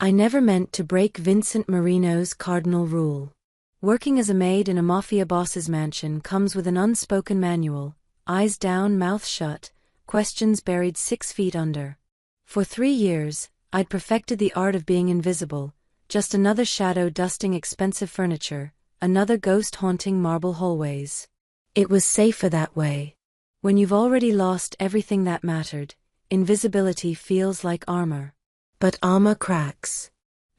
I never meant to break Vincent Marino's cardinal rule. Working as a maid in a Mafia Bosses mansion comes with an unspoken manual: eyes down, mouth shut, questions buried 6 feet under. For 3 years, I'd perfected the art of being invisible, just another shadow dusting expensive furniture, another ghost haunting marble hallways. It was safer that way. When you've already lost everything that mattered, invisibility feels like armor. But armor cracks.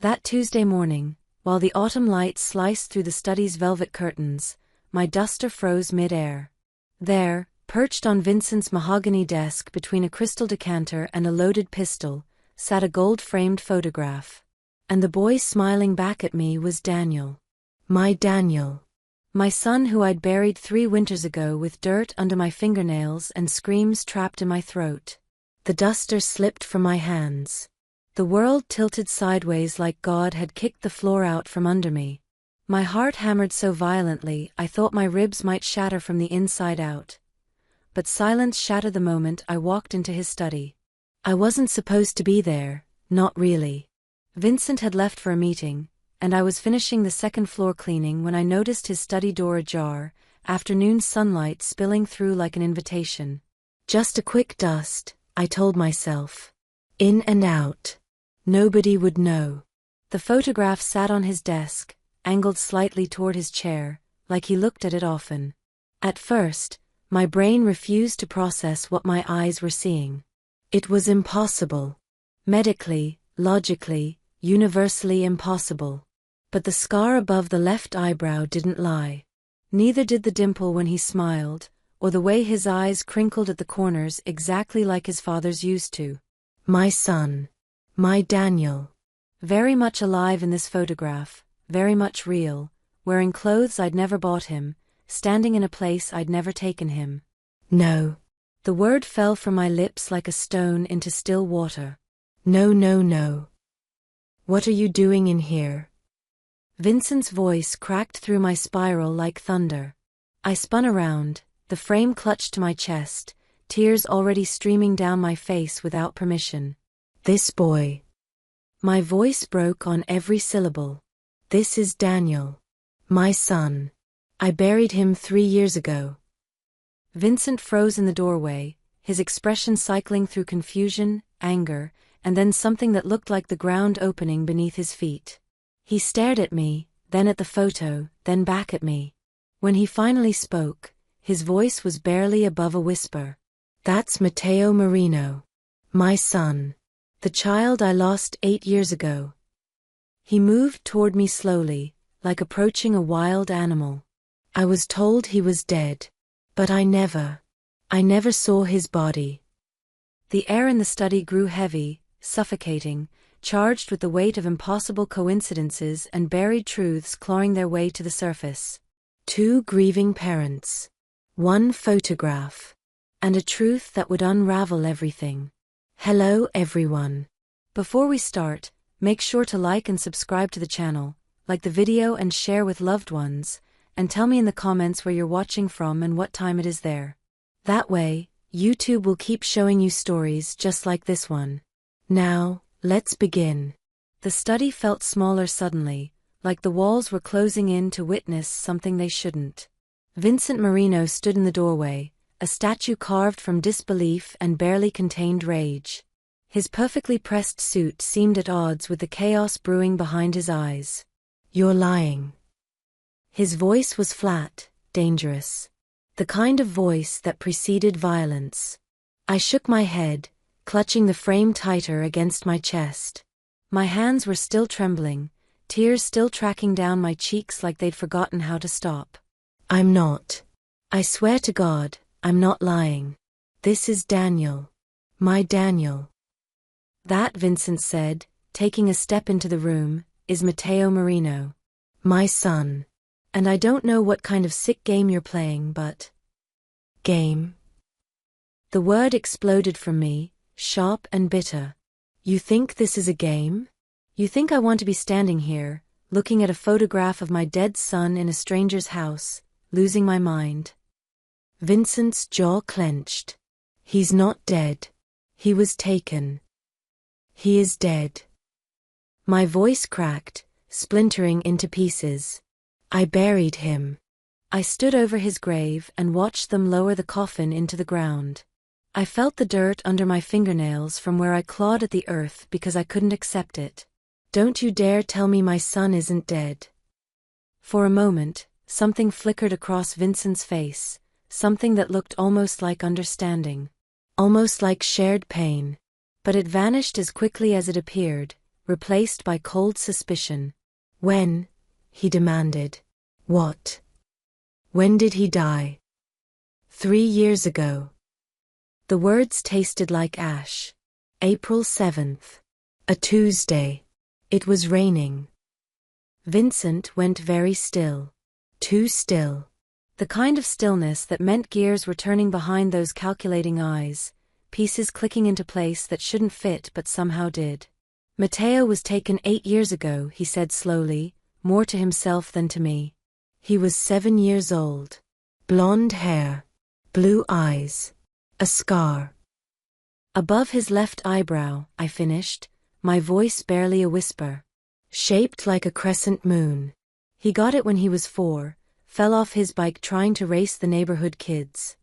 That Tuesday morning, while the autumn light sliced through the study's velvet curtains, my duster froze mid-air. There, perched on Vincent's mahogany desk between a crystal decanter and a loaded pistol, sat a gold-framed photograph. And the boy smiling back at me was Daniel. My Daniel. My son who I'd buried 3 winters ago with dirt under my fingernails and screams trapped in my throat. The duster slipped from my hands. The world tilted sideways like God had kicked the floor out from under me. My heart hammered so violently I thought my ribs might shatter from the inside out. But silence shattered the moment I walked into his study. I wasn't supposed to be there, not really. Vincent had left for a meeting, and I was finishing the second floor cleaning when I noticed his study door ajar, afternoon sunlight spilling through like an invitation. Just a quick dust, I told myself. In and out. Nobody would know. The photograph sat on his desk, angled slightly toward his chair, like he looked at it often. At first, my brain refused to process what my eyes were seeing. It was impossible. Medically, logically, universally impossible. But the scar above the left eyebrow didn't lie. Neither did the dimple when he smiled, or the way his eyes crinkled at the corners exactly like his father's used to. My son. My Daniel. Very much alive in this photograph, very much real, wearing clothes I'd never bought him, standing in a place I'd never taken him. No. The word fell from my lips like a stone into still water. No, no, no. What are you doing in here? Vincent's voice cracked through my spiral like thunder. I spun around, the frame clutched to my chest, tears already streaming down my face without permission. This boy. My voice broke on every syllable. This is Daniel. My son. I buried him 3 years ago. Vincent froze in the doorway, his expression cycling through confusion, anger, and then something that looked like the ground opening beneath his feet. He stared at me, then at the photo, then back at me. When he finally spoke, his voice was barely above a whisper. That's Matteo Marino. My son. The child I lost 8 years ago. He moved toward me slowly, like approaching a wild animal. I was told he was dead. But I never saw his body. The air in the study grew heavy, suffocating, charged with the weight of impossible coincidences and buried truths clawing their way to the surface. 2 grieving parents. 1 photograph. And a truth that would unravel everything. Hello everyone. Before we start, make sure to like and subscribe to the channel, like the video and share with loved ones, and tell me in the comments where you're watching from and what time it is there. That way, YouTube will keep showing you stories just like this one. Now, let's begin. The study felt smaller suddenly, like the walls were closing in to witness something they shouldn't. Vincent Marino stood in the doorway, a statue carved from disbelief and barely contained rage. His perfectly pressed suit seemed at odds with the chaos brewing behind his eyes. You're lying. His voice was flat, dangerous. The kind of voice that preceded violence. I shook my head, clutching the frame tighter against my chest. My hands were still trembling, tears still tracking down my cheeks like they'd forgotten how to stop. I'm not. I swear to God, I'm not lying. This is Daniel. My Daniel. That, Vincent said, taking a step into the room, is Matteo Marino. My son. And I don't know what kind of sick game you're playing, but... Game? The word exploded from me, sharp and bitter. You think this is a game? You think I want to be standing here, looking at a photograph of my dead son in a stranger's house, losing my mind? Vincent's jaw clenched. He's not dead. He was taken. He is dead. My voice cracked, splintering into pieces. I buried him. I stood over his grave and watched them lower the coffin into the ground. I felt the dirt under my fingernails from where I clawed at the earth because I couldn't accept it. Don't you dare tell me my son isn't dead. For a moment, something flickered across Vincent's face, something that looked almost like understanding. Almost like shared pain. But it vanished as quickly as it appeared, replaced by cold suspicion. When? He demanded. What? When did he die? 3 years ago. The words tasted like ash. April 7th. A Tuesday. It was raining. Vincent went very still. Too still. The kind of stillness that meant gears were turning behind those calculating eyes, pieces clicking into place that shouldn't fit but somehow did. Matteo was taken 8 years ago, he said slowly, more to himself than to me. He was 7 years old. Blonde hair. Blue eyes. A scar. Above his left eyebrow, I finished, my voice barely a whisper. Shaped like a crescent moon. He got it when he was 4, fell off his bike trying to race the neighborhood kids.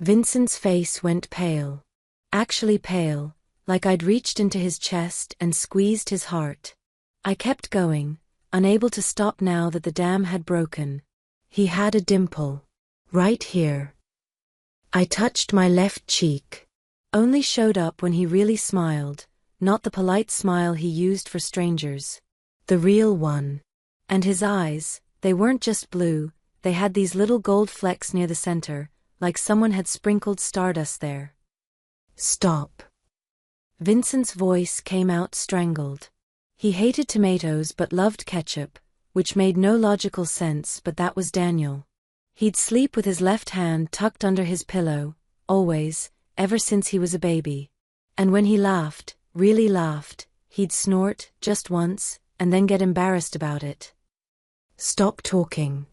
Vincent's face went pale. Actually pale, like I'd reached into his chest and squeezed his heart. I kept going, unable to stop now that the dam had broken. He had a dimple. Right here. I touched my left cheek. Only showed up when he really smiled, not the polite smile he used for strangers. The real one. And his eyes, they weren't just blue, they had these little gold flecks near the center, like someone had sprinkled stardust there. Stop. Vincent's voice came out strangled. He hated tomatoes but loved ketchup, which made no logical sense, but that was Daniel. He'd sleep with his left hand tucked under his pillow, always, ever since he was a baby. And when he laughed, really laughed, he'd snort, just once, and then get embarrassed about it. Stop talking.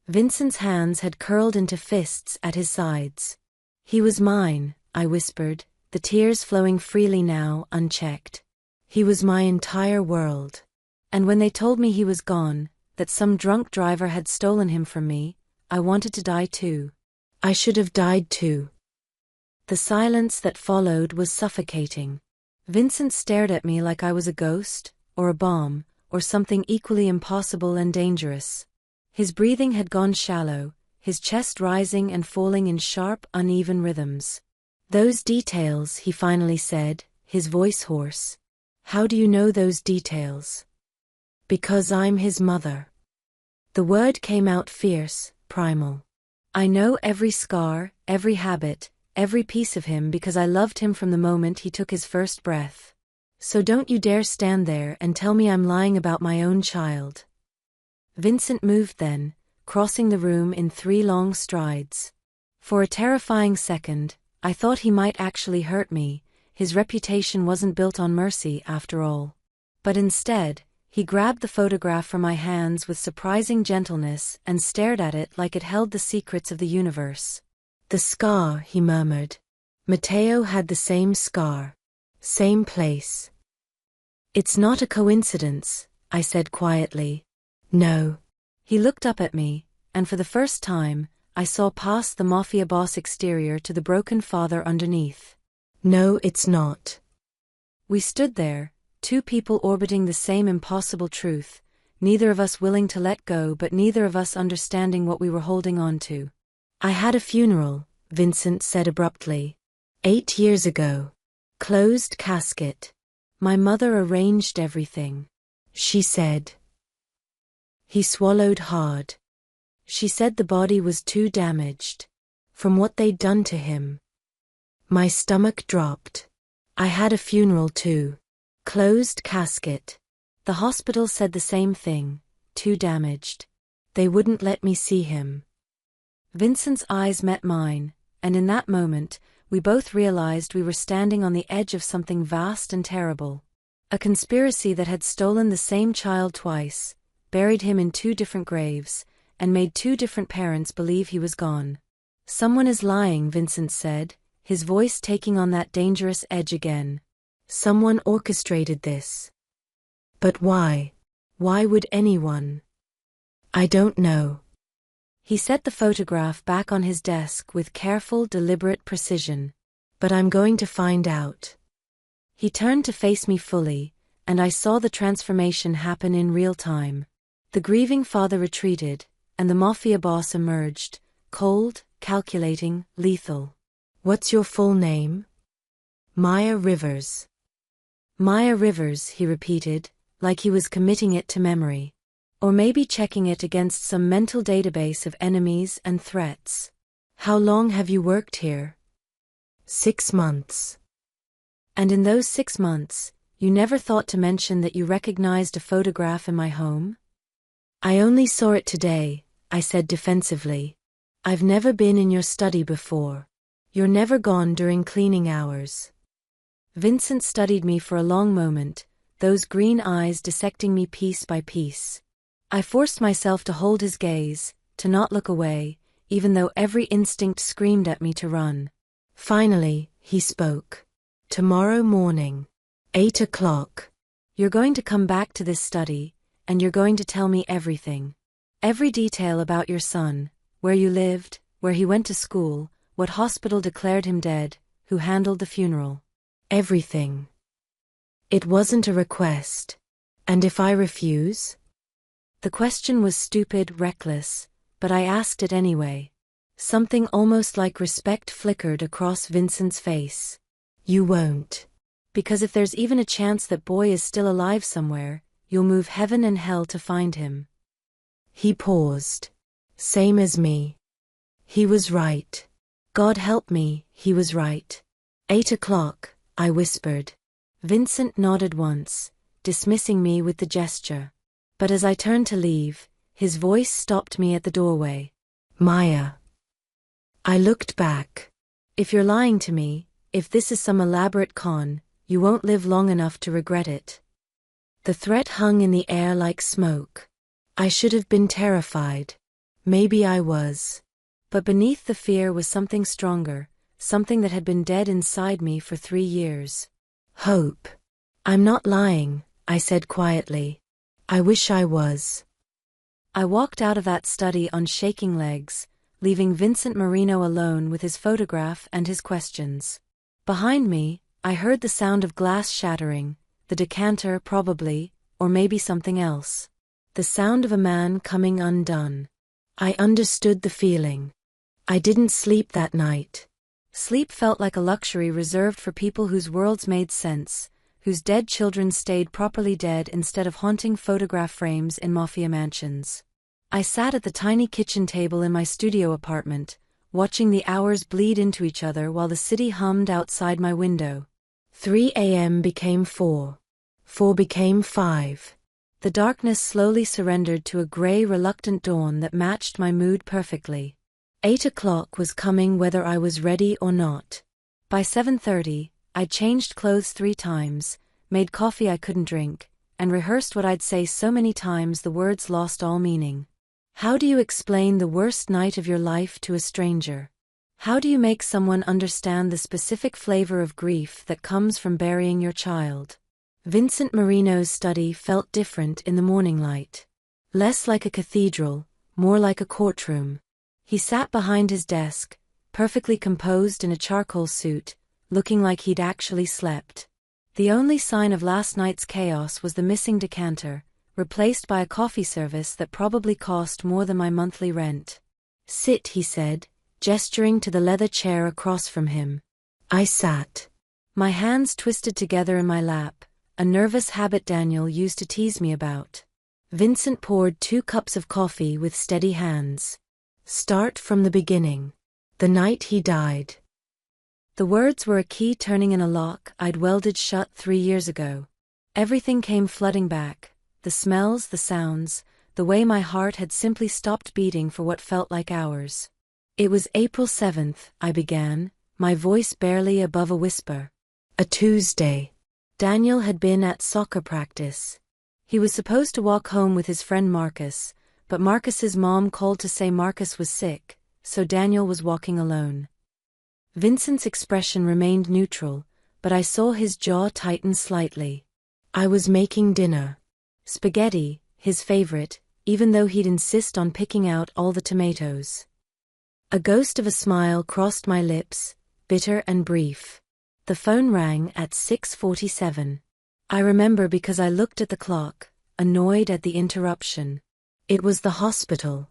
Vincent's hands had curled into fists at his sides. He was mine, I whispered, the tears flowing freely now, unchecked. He was my entire world. And when they told me he was gone, that some drunk driver had stolen him from me, I wanted to die too. I should have died too. The silence that followed was suffocating. Vincent stared at me like I was a ghost, or a bomb, or something equally impossible and dangerous. His breathing had gone shallow, his chest rising and falling in sharp, uneven rhythms. Those details, he finally said, his voice hoarse. How do you know those details? Because I'm his mother. The word came out fierce, primal. I know every scar, every habit, every piece of him because I loved him from the moment he took his first breath. So don't you dare stand there and tell me I'm lying about my own child. Vincent moved then, crossing the room in 3 long strides. For a terrifying second, I thought he might actually hurt me. His reputation wasn't built on mercy after all. But instead, he grabbed the photograph from my hands with surprising gentleness and stared at it like it held the secrets of the universe. The scar, he murmured. Matteo had the same scar. Same place. It's not a coincidence, I said quietly. No. He looked up at me, and for the first time, I saw past the mafia boss exterior to the broken father underneath. No, it's not. We stood there, 2 people orbiting the same impossible truth, neither of us willing to let go but neither of us understanding what we were holding on to. I had a funeral, Vincent said abruptly. 8 years ago. Closed casket. My mother arranged everything. She said. He swallowed hard. She said the body was too damaged. From what they'd done to him. My stomach dropped. I had a funeral too. Closed casket. The hospital said the same thing, too damaged. They wouldn't let me see him. Vincent's eyes met mine, and in that moment, we both realized we were standing on the edge of something vast and terrible. A conspiracy that had stolen the same child twice, buried him in 2 different graves, and made 2 different parents believe he was gone. Someone is lying, Vincent said, his voice taking on that dangerous edge again. Someone orchestrated this. But why? Why would anyone? I don't know. He set the photograph back on his desk with careful, deliberate precision. But I'm going to find out. He turned to face me fully, and I saw the transformation happen in real time. The grieving father retreated, and the mafia boss emerged, cold, calculating, lethal. What's your full name? Maya Rivers. Maya Rivers, he repeated, like he was committing it to memory. Or maybe checking it against some mental database of enemies and threats. How long have you worked here? 6 months. And in those 6 months, you never thought to mention that you recognized a photograph in my home? I only saw it today, I said defensively. I've never been in your study before. You're never gone during cleaning hours. Vincent studied me for a long moment, those green eyes dissecting me piece by piece. I forced myself to hold his gaze, to not look away, even though every instinct screamed at me to run. Finally, he spoke. Tomorrow morning. 8 o'clock. You're going to come back to this study, and you're going to tell me everything. Every detail about your son, where you lived, where he went to school, what hospital declared him dead, who handled the funeral. Everything. It wasn't a request. And if I refuse? The question was stupid, reckless, but I asked it anyway. Something almost like respect flickered across Vincent's face. You won't. Because if there's even a chance that boy is still alive somewhere, you'll move heaven and hell to find him. He paused. Same as me. He was right. God help me, he was right. 8 o'clock, I whispered. Vincent nodded once, dismissing me with the gesture. But as I turned to leave, his voice stopped me at the doorway. Maya. I looked back. If you're lying to me, if this is some elaborate con, you won't live long enough to regret it. The threat hung in the air like smoke. I should have been terrified. Maybe I was. But beneath the fear was something stronger, something that had been dead inside me for 3 years. Hope. I'm not lying, I said quietly. I wish I was. I walked out of that study on shaking legs, leaving Vincent Marino alone with his photograph and his questions. Behind me, I heard the sound of glass shattering, the decanter probably, or maybe something else. The sound of a man coming undone. I understood the feeling. I didn't sleep that night. Sleep felt like a luxury reserved for people whose worlds made sense, whose dead children stayed properly dead instead of haunting photograph frames in mafia mansions. I sat at the tiny kitchen table in my studio apartment, watching the hours bleed into each other while the city hummed outside my window. 3 a.m. became 4. 4 became 5. The darkness slowly surrendered to a gray, reluctant dawn that matched my mood perfectly. 8 o'clock was coming whether I was ready or not. By 7:30, I'd changed clothes 3 times, made coffee I couldn't drink, and rehearsed what I'd say so many times the words lost all meaning. How do you explain the worst night of your life to a stranger? How do you make someone understand the specific flavor of grief that comes from burying your child? Vincent Marino's study felt different in the morning light. Less like a cathedral, more like a courtroom. He sat behind his desk, perfectly composed in a charcoal suit, looking like he'd actually slept. The only sign of last night's chaos was the missing decanter, replaced by a coffee service that probably cost more than my monthly rent. Sit, he said, gesturing to the leather chair across from him. I sat. My hands twisted together in my lap, a nervous habit Daniel used to tease me about. Vincent poured 2 cups of coffee with steady hands. Start from the beginning. The night he died. The words were a key turning in a lock I'd welded shut 3 years ago. Everything came flooding back, the smells, the sounds, the way my heart had simply stopped beating for what felt like hours. It was April 7th, I began, my voice barely above a whisper. A Tuesday. Daniel had been at soccer practice. He was supposed to walk home with his friend Marcus, but Marcus's mom called to say Marcus was sick, so Daniel was walking alone. Vincent's expression remained neutral, but I saw his jaw tighten slightly. I was making dinner. Spaghetti, his favorite, even though he'd insist on picking out all the tomatoes. A ghost of a smile crossed my lips, bitter and brief. The phone rang at 6:47. I remember because I looked at the clock, annoyed at the interruption. It was the hospital.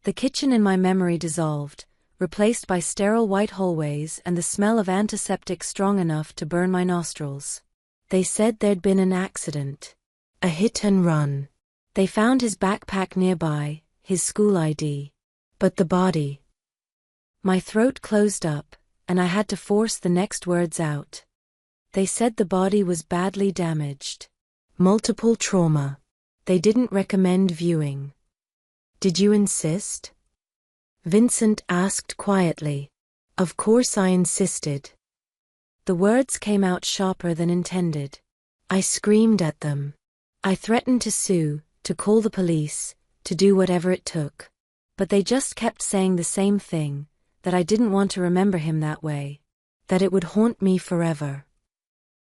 The kitchen in my memory dissolved, replaced by sterile white hallways and the smell of antiseptic strong enough to burn my nostrils. They said there'd been an accident. A hit and run. They found his backpack nearby, his school ID. But the body. My throat closed up, and I had to force the next words out. They said the body was badly damaged. Multiple trauma. They didn't recommend viewing. Did you insist? Vincent asked quietly. Of course I insisted. The words came out sharper than intended. I screamed at them. I threatened to sue, to call the police, to do whatever it took. But they just kept saying the same thing, that I didn't want to remember him that way. That it would haunt me forever.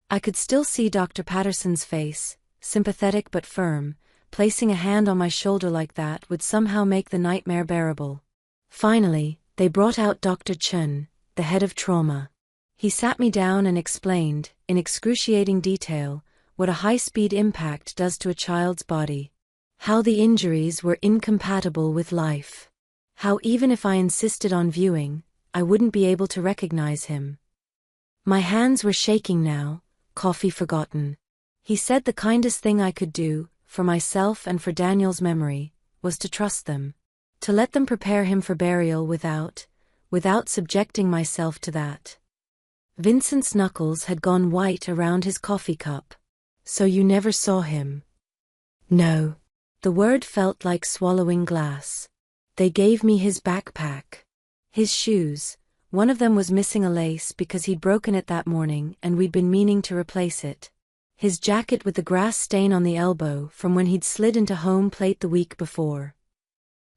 I could still see Dr. Patterson's face, sympathetic but firm. Placing a hand on my shoulder like that would somehow make the nightmare bearable. Finally, they brought out Dr. Chen, the head of trauma. He sat me down and explained, in excruciating detail, what a high-speed impact does to a child's body. How the injuries were incompatible with life. How even if I insisted on viewing, I wouldn't be able to recognize him. My hands were shaking now, coffee forgotten. He said the kindest thing I could do, for myself and for Daniel's memory, was to trust them. To let them prepare him for burial without subjecting myself to that. Vincent's knuckles had gone white around his coffee cup. So you never saw him? No. The word felt like swallowing glass. They gave me his backpack. His shoes. One of them was missing a lace because he'd broken it that morning and we'd been meaning to replace it. His jacket with the grass stain on the elbow from when he'd slid into home plate the week before.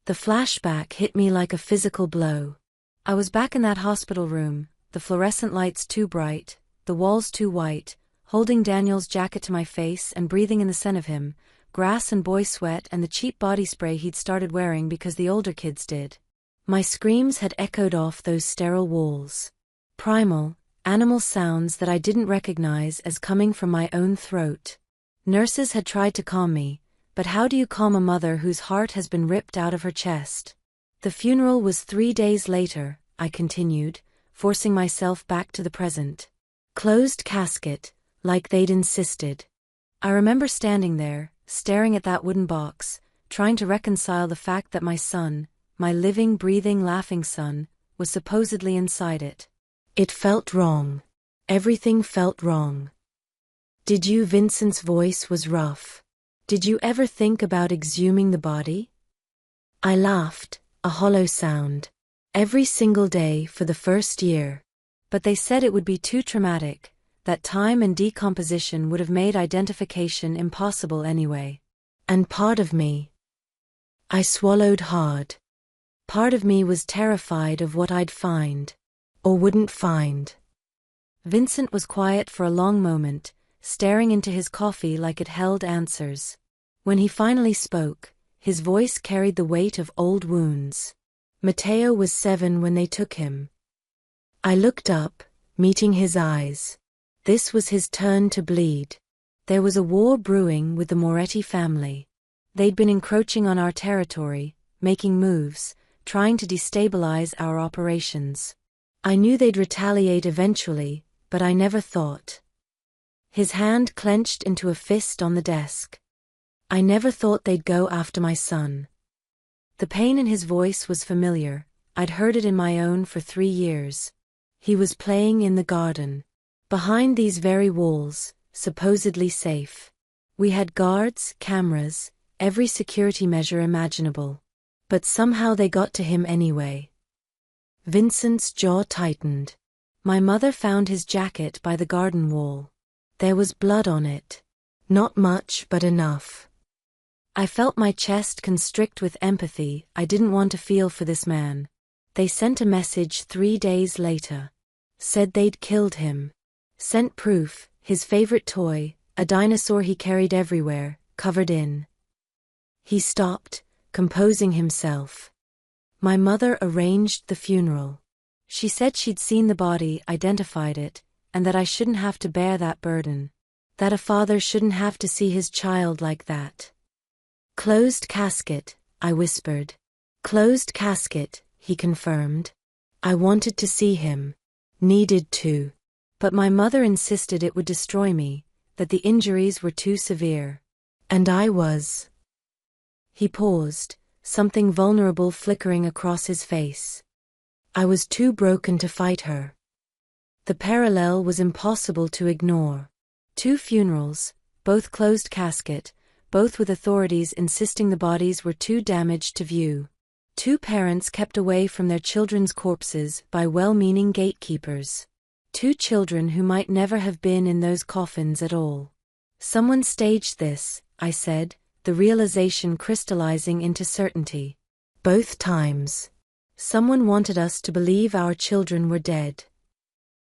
The flashback hit me like a physical blow. I was back in that hospital room, the fluorescent lights too bright, the walls too white, holding Daniel's jacket to my face and breathing in the scent of him, grass and boy sweat and the cheap body spray he'd started wearing because the older kids did. My screams had echoed off those sterile walls. Primal, animal sounds that I didn't recognize as coming from my own throat. Nurses had tried to calm me, but how do you calm a mother whose heart has been ripped out of her chest? The funeral was 3 days later, I continued, forcing myself back to the present. Closed casket, like they'd insisted. I remember standing there, staring at that wooden box, trying to reconcile the fact that my son, my living, breathing, laughing son, was supposedly inside it. It felt wrong. Everything felt wrong. Did you? Vincent's voice was rough. Did you ever think about exhuming the body? I laughed, a hollow sound. Every single day for the first year. But they said it would be too traumatic, that time and decomposition would have made identification impossible anyway. And part of me. I swallowed hard. Part of me was terrified of what I'd find. Or wouldn't find. Vincent was quiet for a long moment, staring into his coffee like it held answers. When he finally spoke, his voice carried the weight of old wounds. Mateo was 7 when they took him. I looked up, meeting his eyes. This was his turn to bleed. There was a war brewing with the Moretti family. They'd been encroaching on our territory, making moves, trying to destabilize our operations. I knew they'd retaliate eventually, but I never thought. His hand clenched into a fist on the desk. I never thought they'd go after my son. The pain in his voice was familiar. I'd heard it in my own for 3 years. He was playing in the garden. Behind these very walls, supposedly safe. We had guards, cameras, every security measure imaginable. But somehow they got to him anyway. Vincent's jaw tightened. My mother found his jacket by the garden wall. There was blood on it. Not much, but enough. I felt my chest constrict with empathy I didn't want to feel for this man. They sent a message 3 days later. Said they'd killed him. Sent proof, his favorite toy, a dinosaur he carried everywhere, covered in. He stopped, composing himself. My mother arranged the funeral. She said she'd seen the body, identified it, and that I shouldn't have to bear that burden. That a father shouldn't have to see his child like that. Closed casket, I whispered. Closed casket, he confirmed. I wanted to see him. Needed to. But my mother insisted it would destroy me, that the injuries were too severe. And I was. He paused, something vulnerable flickering across his face. I was too broken to fight her. The parallel was impossible to ignore. 2 funerals, both closed casket, both with authorities insisting the bodies were too damaged to view. 2 parents kept away from their children's corpses by well-meaning gatekeepers. 2 children who might never have been in those coffins at all. Someone staged this, I said, the realization crystallizing into certainty. Both times. Someone wanted us to believe our children were dead.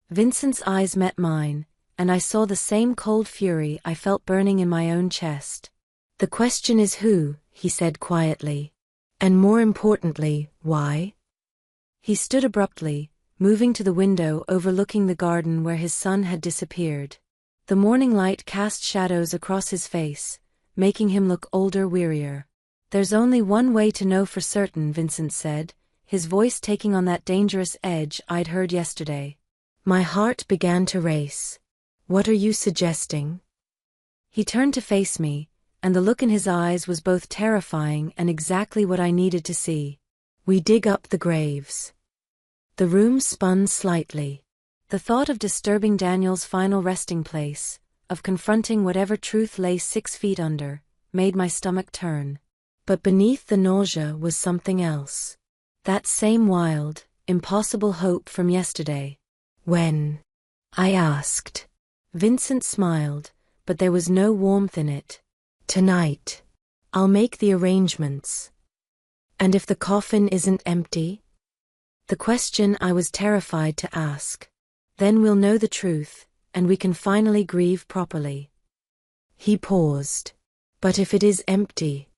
Vincent's eyes met mine, and I saw the same cold fury I felt burning in my own chest. The question is who, he said quietly. And more importantly, why? He stood abruptly, moving to the window overlooking the garden where his son had disappeared. The morning light cast shadows across his face, making him look older, wearier. There's only one way to know for certain, Vincent said, his voice taking on that dangerous edge I'd heard yesterday. My heart began to race. What are you suggesting? He turned to face me, and the look in his eyes was both terrifying and exactly what I needed to see. We dig up the graves. The room spun slightly. The thought of disturbing Daniel's final resting place, of confronting whatever truth lay 6 feet under, made my stomach turn. But beneath the nausea was something else. That same wild, impossible hope from yesterday. When? I asked. Vincent smiled, but there was no warmth in it. Tonight. I'll make the arrangements. And if the coffin isn't empty? The question I was terrified to ask. Then we'll know the truth, and we can finally grieve properly. He paused. But if it is empty?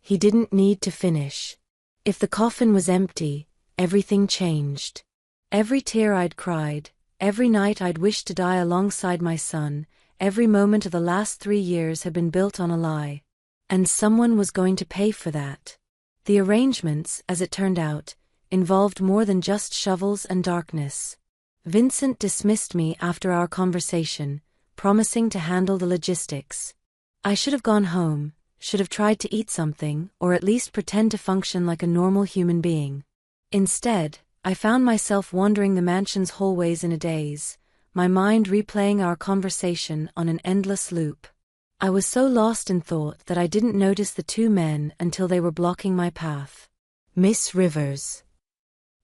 He didn't need to finish. If the coffin was empty, everything changed. Every tear I'd cried, every night I'd wished to die alongside my son, every moment of the last 3 years had been built on a lie. And someone was going to pay for that. The arrangements, as it turned out, involved more than just shovels and darkness. Vincent dismissed me after our conversation, promising to handle the logistics. I should have gone home, should have tried to eat something, or at least pretend to function like a normal human being. Instead, I found myself wandering the mansion's hallways in a daze, my mind replaying our conversation on an endless loop. I was so lost in thought that I didn't notice the 2 men until they were blocking my path. Miss Rivers.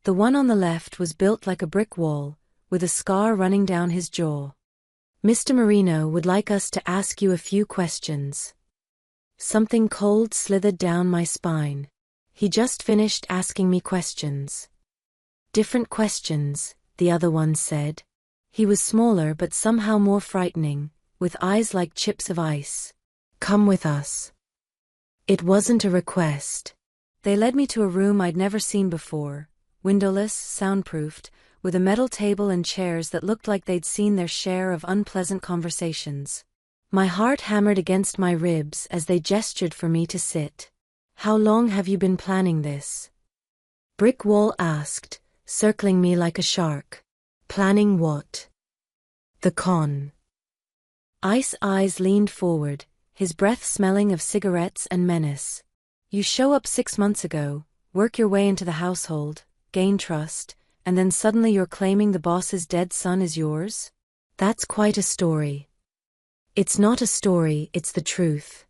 The one on the left was built like a brick wall, with a scar running down his jaw. Mr. Marino would like us to ask you a few questions. Something cold slithered down my spine. He just finished asking me questions. Different questions, the other one said. He was smaller but somehow more frightening, with eyes like chips of ice. Come with us. It wasn't a request. They led me to a room I'd never seen before, windowless, soundproofed, with a metal table and chairs that looked like they'd seen their share of unpleasant conversations. My heart hammered against my ribs as they gestured for me to sit. How long have you been planning this? Brick Wall asked, circling me like a shark. Planning what? The con. Ice Eyes leaned forward, his breath smelling of cigarettes and menace. You show up 6 months ago, work your way into the household, gain trust, and then suddenly you're claiming the boss's dead son is yours? That's quite a story. It's not a story, it's the truth.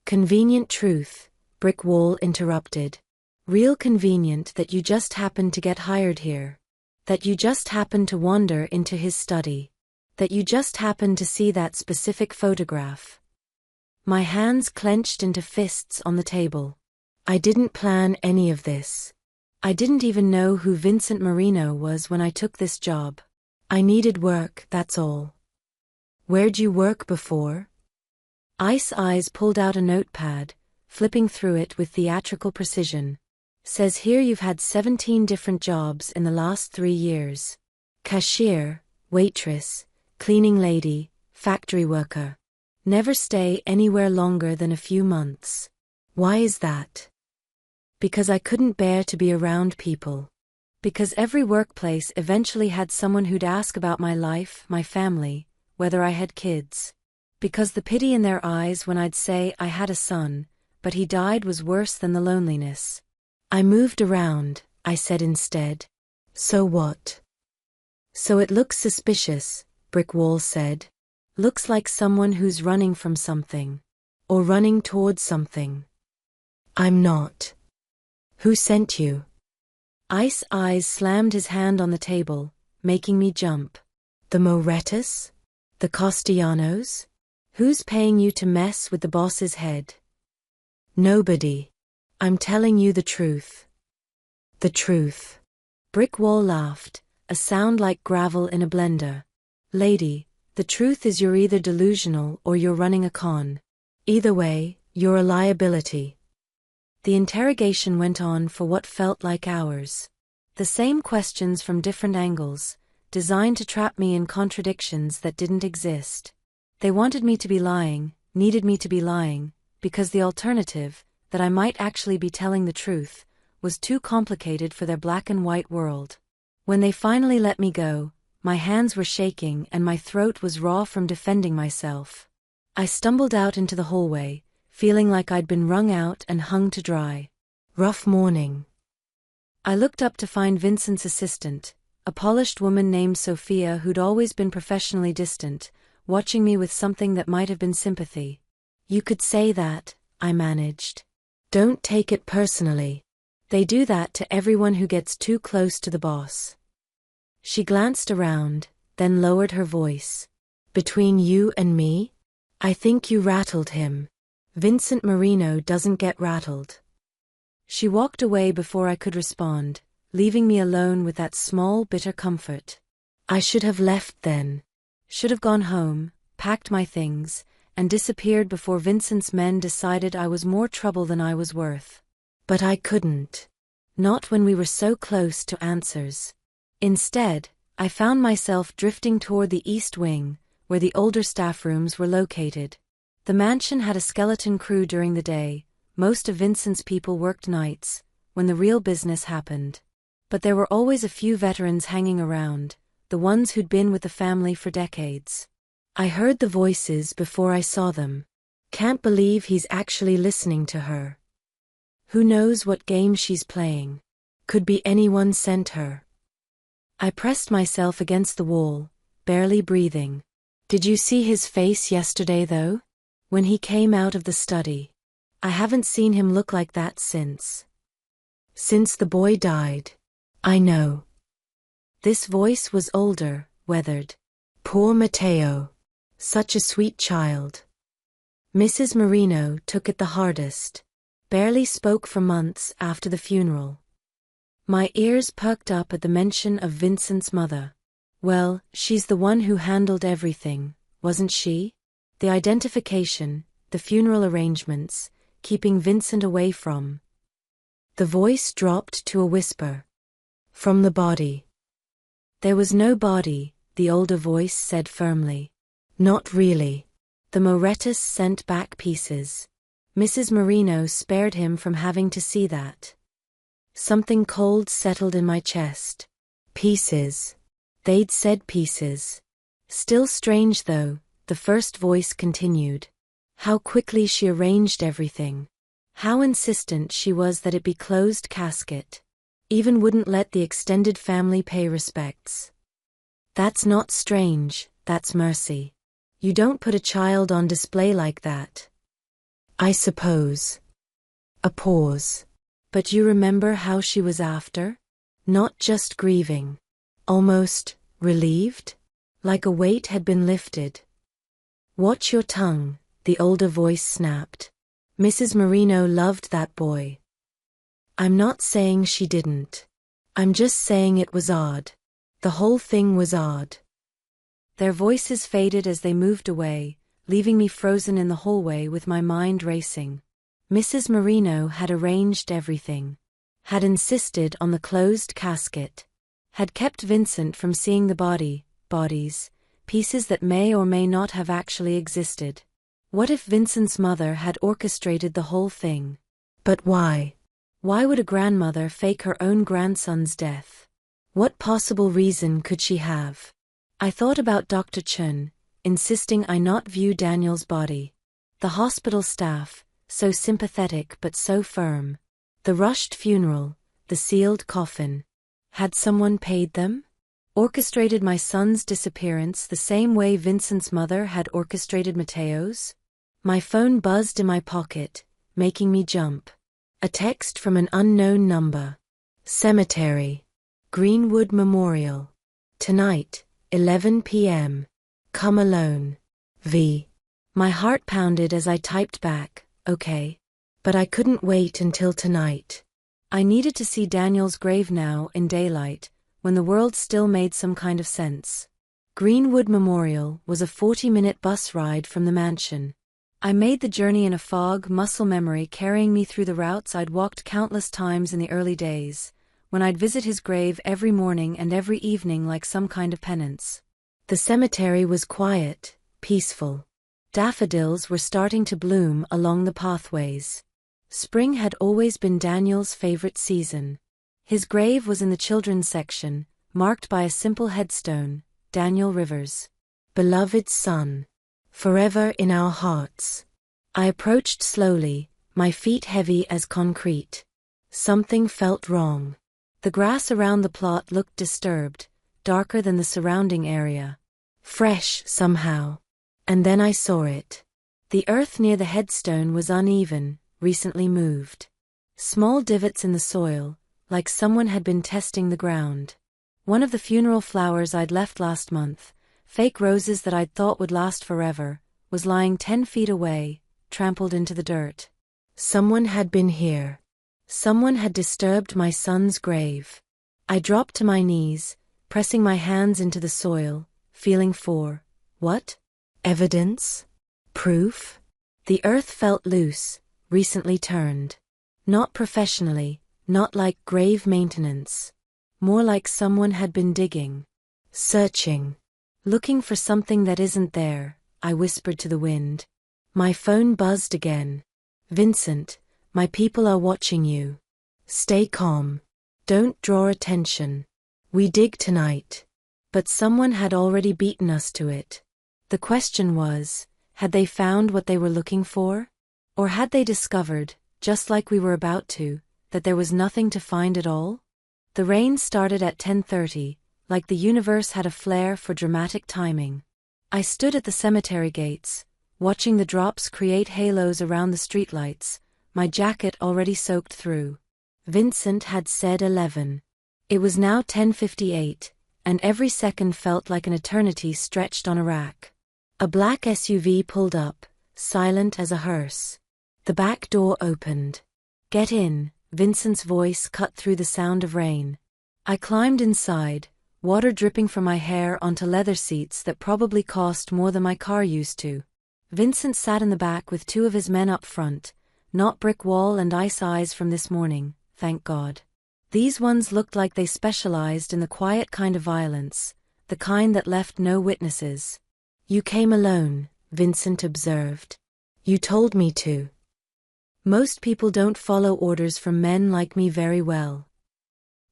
Convenient truth, Brick Wall interrupted. Real convenient that you just happened to get hired here. That you just happened to wander into his study. That you just happened to see that specific photograph. My hands clenched into fists on the table. I didn't plan any of this. I didn't even know who Vincent Marino was when I took this job. I needed work, that's all. Where'd you work before? Ice Eyes pulled out a notepad, flipping through it with theatrical precision. Says here you've had 17 different jobs in the last 3 years. Cashier, waitress, cleaning lady, factory worker. Never stay anywhere longer than a few months. Why is that? Because I couldn't bear to be around people. Because every workplace eventually had someone who'd ask about my life, my family, whether I had kids. Because the pity in their eyes when I'd say I had a son, but he died was worse than the loneliness. I moved around, I said instead. So what? So it looks suspicious, Brick Wall said. Looks like someone who's running from something. Or running towards something. I'm not. Who sent you? Ice Eyes slammed his hand on the table, making me jump. The Morettas? The Castellanos? Who's paying you to mess with the boss's head? Nobody. I'm telling you the truth. The truth. Brick Wall laughed, a sound like gravel in a blender. Lady, the truth is you're either delusional or you're running a con. Either way, you're a liability. The interrogation went on for what felt like hours. The same questions from different angles, designed to trap me in contradictions that didn't exist. They wanted me to be lying, needed me to be lying, because the alternative, that I might actually be telling the truth, was too complicated for their black and white world. When they finally let me go, my hands were shaking and my throat was raw from defending myself. I stumbled out into the hallway, feeling like I'd been wrung out and hung to dry. Rough morning. I looked up to find Vincent's assistant, a polished woman named Sophia who'd always been professionally distant, watching me with something that might have been sympathy. You could say that, I managed. Don't take it personally. They do that to everyone who gets too close to the boss. She glanced around, then lowered her voice. Between you and me? I think you rattled him. Vincent Marino doesn't get rattled. She walked away before I could respond, leaving me alone with that small bitter comfort. I should have left then. Should have gone home, packed my things, and disappeared before Vincent's men decided I was more trouble than I was worth. But I couldn't. Not when we were so close to answers. Instead, I found myself drifting toward the East Wing, where the older staff rooms were located. The mansion had a skeleton crew during the day. Most of Vincent's people worked nights, when the real business happened. But there were always a few veterans hanging around, the ones who'd been with the family for decades. I heard the voices before I saw them. Can't believe he's actually listening to her. Who knows what game she's playing? Could be anyone sent her. I pressed myself against the wall, barely breathing. Did you see his face yesterday though? When he came out of the study. I haven't seen him look like that since. Since the boy died. I know. This voice was older, weathered. Poor Mateo. Such a sweet child. Mrs. Marino took it the hardest. Barely spoke for months after the funeral. My ears perked up at the mention of Vincent's mother. Well, she's the one who handled everything, wasn't she? The identification, the funeral arrangements, keeping Vincent away from. The voice dropped to a whisper. From the body. There was no body, the older voice said firmly. Not really. The Morettas sent back pieces. Mrs. Marino spared him from having to see that. Something cold settled in my chest. Pieces. They'd said pieces. Still strange though, the first voice continued. How quickly she arranged everything. How insistent she was that it be closed casket. Even wouldn't let the extended family pay respects. That's not strange, that's mercy. You don't put a child on display like that. I suppose. A pause. But you remember how she was after? Not just grieving. Almost relieved? Like a weight had been lifted. Watch your tongue, the older voice snapped. Mrs. Marino loved that boy. I'm not saying she didn't. I'm just saying it was odd. The whole thing was odd. Their voices faded as they moved away, leaving me frozen in the hallway with my mind racing. Mrs. Marino had arranged everything. Had insisted on the closed casket. Had kept Vincent from seeing the bodies, pieces that may or may not have actually existed. What if Vincent's mother had orchestrated the whole thing? But why? Why would a grandmother fake her own grandson's death? What possible reason could she have? I thought about Dr. Chun, insisting I not view Daniel's body. The hospital staff, so sympathetic but so firm. The rushed funeral, the sealed coffin. Had someone paid them? Orchestrated my son's disappearance the same way Vincent's mother had orchestrated Mateo's? My phone buzzed in my pocket, making me jump. A text from an unknown number. Cemetery. Greenwood Memorial. Tonight, 11 p.m. Come alone. V. My heart pounded as I typed back, okay. But I couldn't wait until tonight. I needed to see Daniel's grave now in daylight, when the world still made some kind of sense. Greenwood Memorial was a 40-minute bus ride from the mansion. I made the journey in a fog, muscle memory carrying me through the routes I'd walked countless times in the early days, when I'd visit his grave every morning and every evening like some kind of penance. The cemetery was quiet, peaceful. Daffodils were starting to bloom along the pathways. Spring had always been Daniel's favorite season. His grave was in the children's section, marked by a simple headstone, Daniel Rivers. Beloved son. Forever in our hearts. I approached slowly, my feet heavy as concrete. Something felt wrong. The grass around the plot looked disturbed, darker than the surrounding area. Fresh, somehow. And then I saw it. The earth near the headstone was uneven, recently moved. Small divots in the soil, like someone had been testing the ground. One of the funeral flowers I'd left last month, fake roses that I'd thought would last forever, was lying 10 feet away, trampled into the dirt. Someone had been here. Someone had disturbed my son's grave. I dropped to my knees, pressing my hands into the soil, feeling for, what? Evidence? Proof? The earth felt loose, recently turned. Not professionally, not like grave maintenance. More like someone had been digging. Searching. Looking for something that isn't there, I whispered to the wind. My phone buzzed again. Vincent, my people are watching you. Stay calm. Don't draw attention. We dig tonight. But someone had already beaten us to it. The question was, had they found what they were looking for? Or had they discovered, just like we were about to, that there was nothing to find at all? The rain started at 10:30, like the universe had a flair for dramatic timing. I stood at the cemetery gates, watching the drops create halos around the streetlights, my jacket already soaked through. Vincent had said 11. It was now 10:58, and every second felt like an eternity stretched on a rack. A black SUV pulled up, silent as a hearse. The back door opened. Get in, Vincent's voice cut through the sound of rain. I climbed inside, water dripping from my hair onto leather seats that probably cost more than my car used to. Vincent sat in the back with 2 of his men up front, not brick wall and ice eyes from this morning, thank God. These ones looked like they specialized in the quiet kind of violence, the kind that left no witnesses. You came alone, Vincent observed. You told me to. Most people don't follow orders from men like me very well.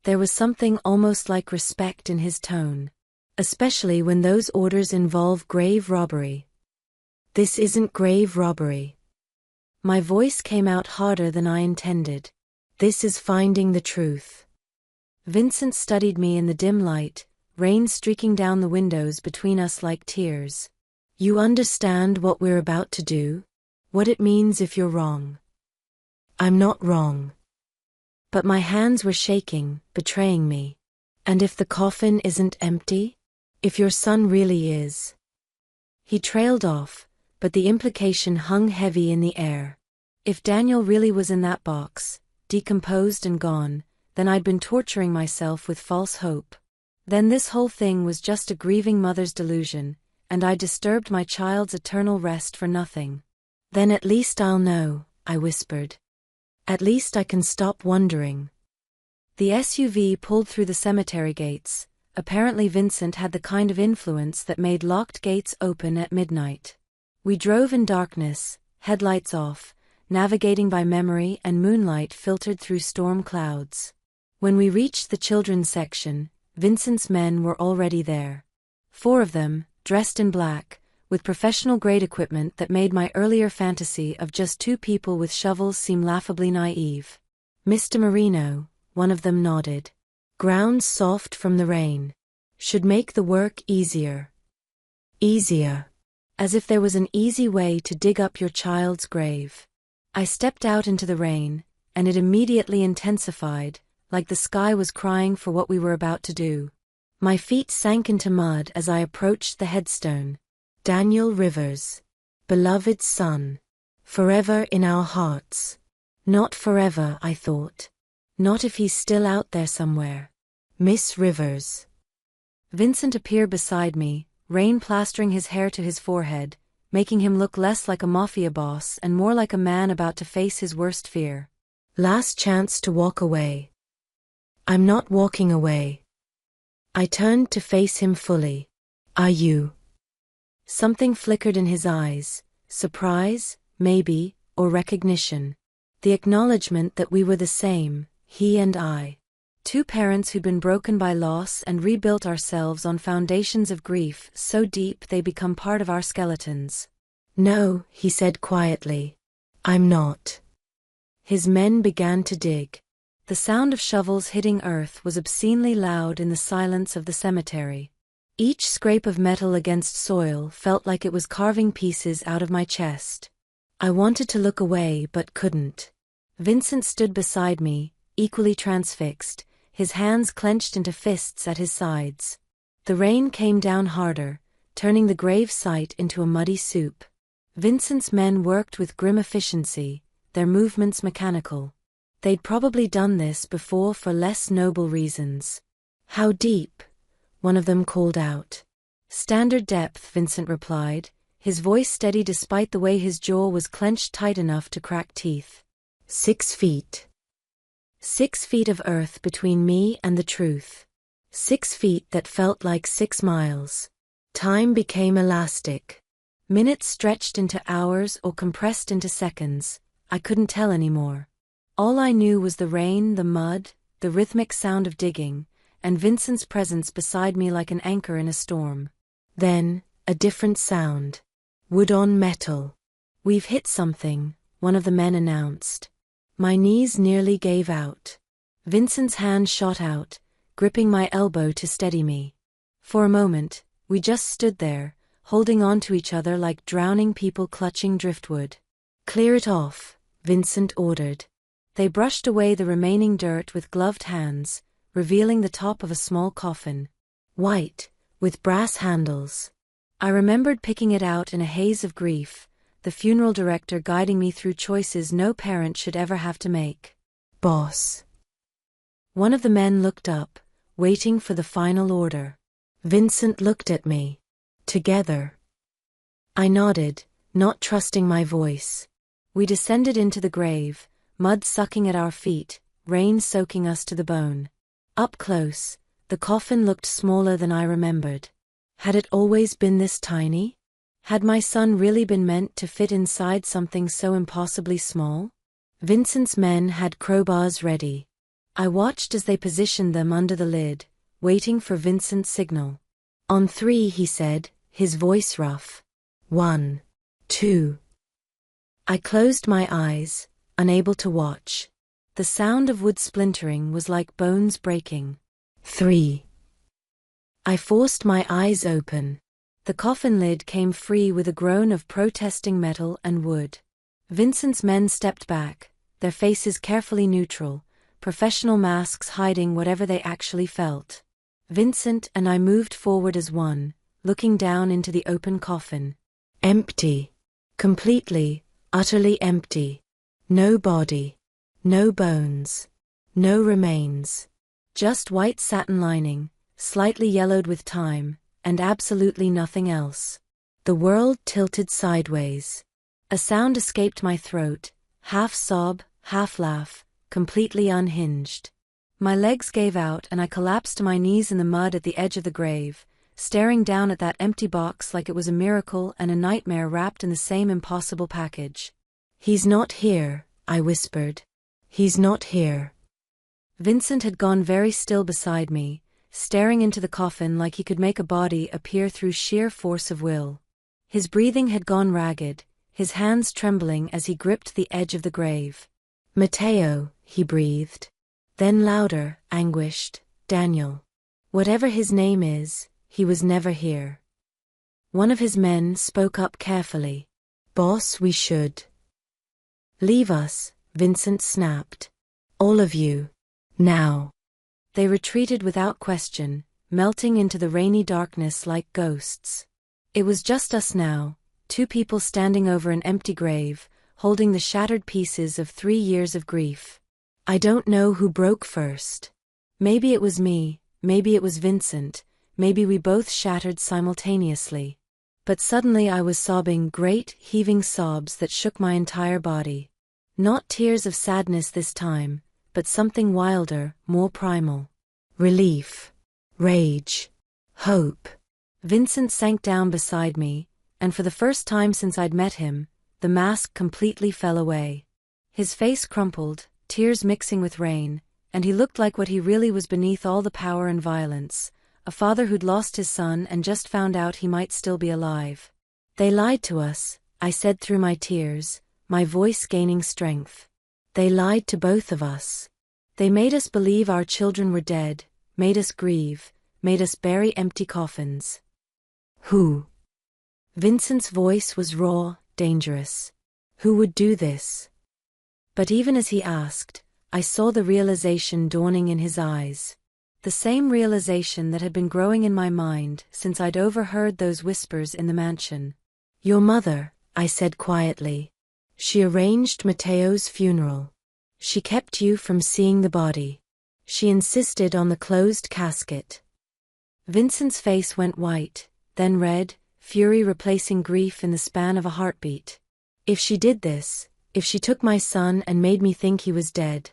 There was something almost like respect in his tone, especially when those orders involve grave robbery. This isn't grave robbery. My voice came out harder than I intended. This is finding the truth. Vincent studied me in the dim light, rain streaking down the windows between us like tears. You understand what we're about to do? What it means if you're wrong? I'm not wrong. But my hands were shaking, betraying me. And if the coffin isn't empty? If your son really is? He trailed off, but the implication hung heavy in the air. If Daniel really was in that box, decomposed and gone, then I'd been torturing myself with false hope. Then this whole thing was just a grieving mother's delusion, and I disturbed my child's eternal rest for nothing. Then at least I'll know, I whispered. At least I can stop wondering. The SUV pulled through the cemetery gates. Apparently Vincent had the kind of influence that made locked gates open at midnight. We drove in darkness, headlights off, navigating by memory and moonlight filtered through storm clouds. When we reached the children's section, Vincent's men were already there. 4 of them, dressed in black, with professional-grade equipment that made my earlier fantasy of just 2 people with shovels seem laughably naive. Mr. Marino, one of them nodded. Ground soft from the rain. Should make the work easier. Easier. As if there was an easy way to dig up your child's grave. I stepped out into the rain, and it immediately intensified, like the sky was crying for what we were about to do. My feet sank into mud as I approached the headstone. Daniel Rivers. Beloved son. Forever in our hearts. Not forever, I thought. Not if he's still out there somewhere. Miss Rivers. Vincent appeared beside me, rain plastering his hair to his forehead, making him look less like a mafia boss and more like a man about to face his worst fear. Last chance to walk away. I'm not walking away. I turned to face him fully. Are you? Something flickered in his eyes, surprise, maybe, or recognition. The acknowledgement that we were the same, he and I. 2 parents who'd been broken by loss and rebuilt ourselves on foundations of grief so deep they become part of our skeletons. No, he said quietly. I'm not. His men began to dig. The sound of shovels hitting earth was obscenely loud in the silence of the cemetery. Each scrape of metal against soil felt like it was carving pieces out of my chest. I wanted to look away but couldn't. Vincent stood beside me, equally transfixed, his hands clenched into fists at his sides. The rain came down harder, turning the grave site into a muddy soup. Vincent's men worked with grim efficiency, their movements mechanical. They'd probably done this before for less noble reasons. How deep? One of them called out. Standard depth, Vincent replied, his voice steady despite the way his jaw was clenched tight enough to crack teeth. 6 feet. 6 feet of earth between me and the truth. 6 feet that felt like 6 miles. Time became elastic. Minutes stretched into hours or compressed into seconds. I couldn't tell anymore. All I knew was the rain, the mud, the rhythmic sound of digging, and Vincent's presence beside me like an anchor in a storm. Then, a different sound. Wood on metal. We've hit something, one of the men announced. My knees nearly gave out. Vincent's hand shot out, gripping my elbow to steady me. For a moment, we just stood there, holding on to each other like drowning people clutching driftwood. Clear it off, Vincent ordered. They brushed away the remaining dirt with gloved hands, revealing the top of a small coffin. White, with brass handles. I remembered picking it out in a haze of grief, the funeral director guiding me through choices no parent should ever have to make. Boss. One of the men looked up, waiting for the final order. Vincent looked at me. Together. I nodded, not trusting my voice. We descended into the grave, mud sucking at our feet, rain soaking us to the bone. Up close, the coffin looked smaller than I remembered. Had it always been this tiny? Had my son really been meant to fit inside something so impossibly small? Vincent's men had crowbars ready. I watched as they positioned them under the lid, waiting for Vincent's signal. On 3, he said, his voice rough. 1, 2. I closed my eyes, unable to watch. The sound of wood splintering was like bones breaking. 3. I forced my eyes open. The coffin lid came free with a groan of protesting metal and wood. Vincent's men stepped back, their faces carefully neutral, professional masks hiding whatever they actually felt. Vincent and I moved forward as one, looking down into the open coffin. Empty. Completely, utterly empty. No body. No bones. No remains. Just white satin lining, slightly yellowed with time, and absolutely nothing else. The world tilted sideways. A sound escaped my throat, half sob, half laugh, completely unhinged. My legs gave out and I collapsed to my knees in the mud at the edge of the grave, staring down at that empty box like it was a miracle and a nightmare wrapped in the same impossible package. "He's not here," I whispered. "He's not here." Vincent had gone very still beside me, staring into the coffin like he could make a body appear through sheer force of will. His breathing had gone ragged, his hands trembling as he gripped the edge of the grave. "Matteo," he breathed. Then louder, anguished, "Daniel. Whatever his name is, he was never here." One of his men spoke up carefully. "Boss, we should leave us," Vincent snapped. "All of you. Now." They retreated without question, melting into the rainy darkness like ghosts. It was just us now, two people standing over an empty grave, holding the shattered pieces of 3 years of grief. I don't know who broke first. Maybe it was me, maybe it was Vincent, maybe we both shattered simultaneously. But suddenly I was sobbing great, heaving sobs that shook my entire body. Not tears of sadness this time, but something wilder, more primal. Relief. Rage. Hope. Vincent sank down beside me, and for the first time since I'd met him, the mask completely fell away. His face crumpled, tears mixing with rain, and he looked like what he really was beneath all the power and violence, a father who'd lost his son and just found out he might still be alive. "They lied to us," I said through my tears, my voice gaining strength. "They lied to both of us. They made us believe our children were dead, made us grieve, made us bury empty coffins." "Who?" Vincent's voice was raw, dangerous. "Who would do this?" But even as he asked, I saw the realization dawning in his eyes. The same realization that had been growing in my mind since I'd overheard those whispers in the mansion. "Your mother," I said quietly. "She arranged Matteo's funeral. She kept you from seeing the body. She insisted on the closed casket." Vincent's face went white, then red, fury replacing grief in the span of a heartbeat. "If she did this, if she took my son and made me think he was dead."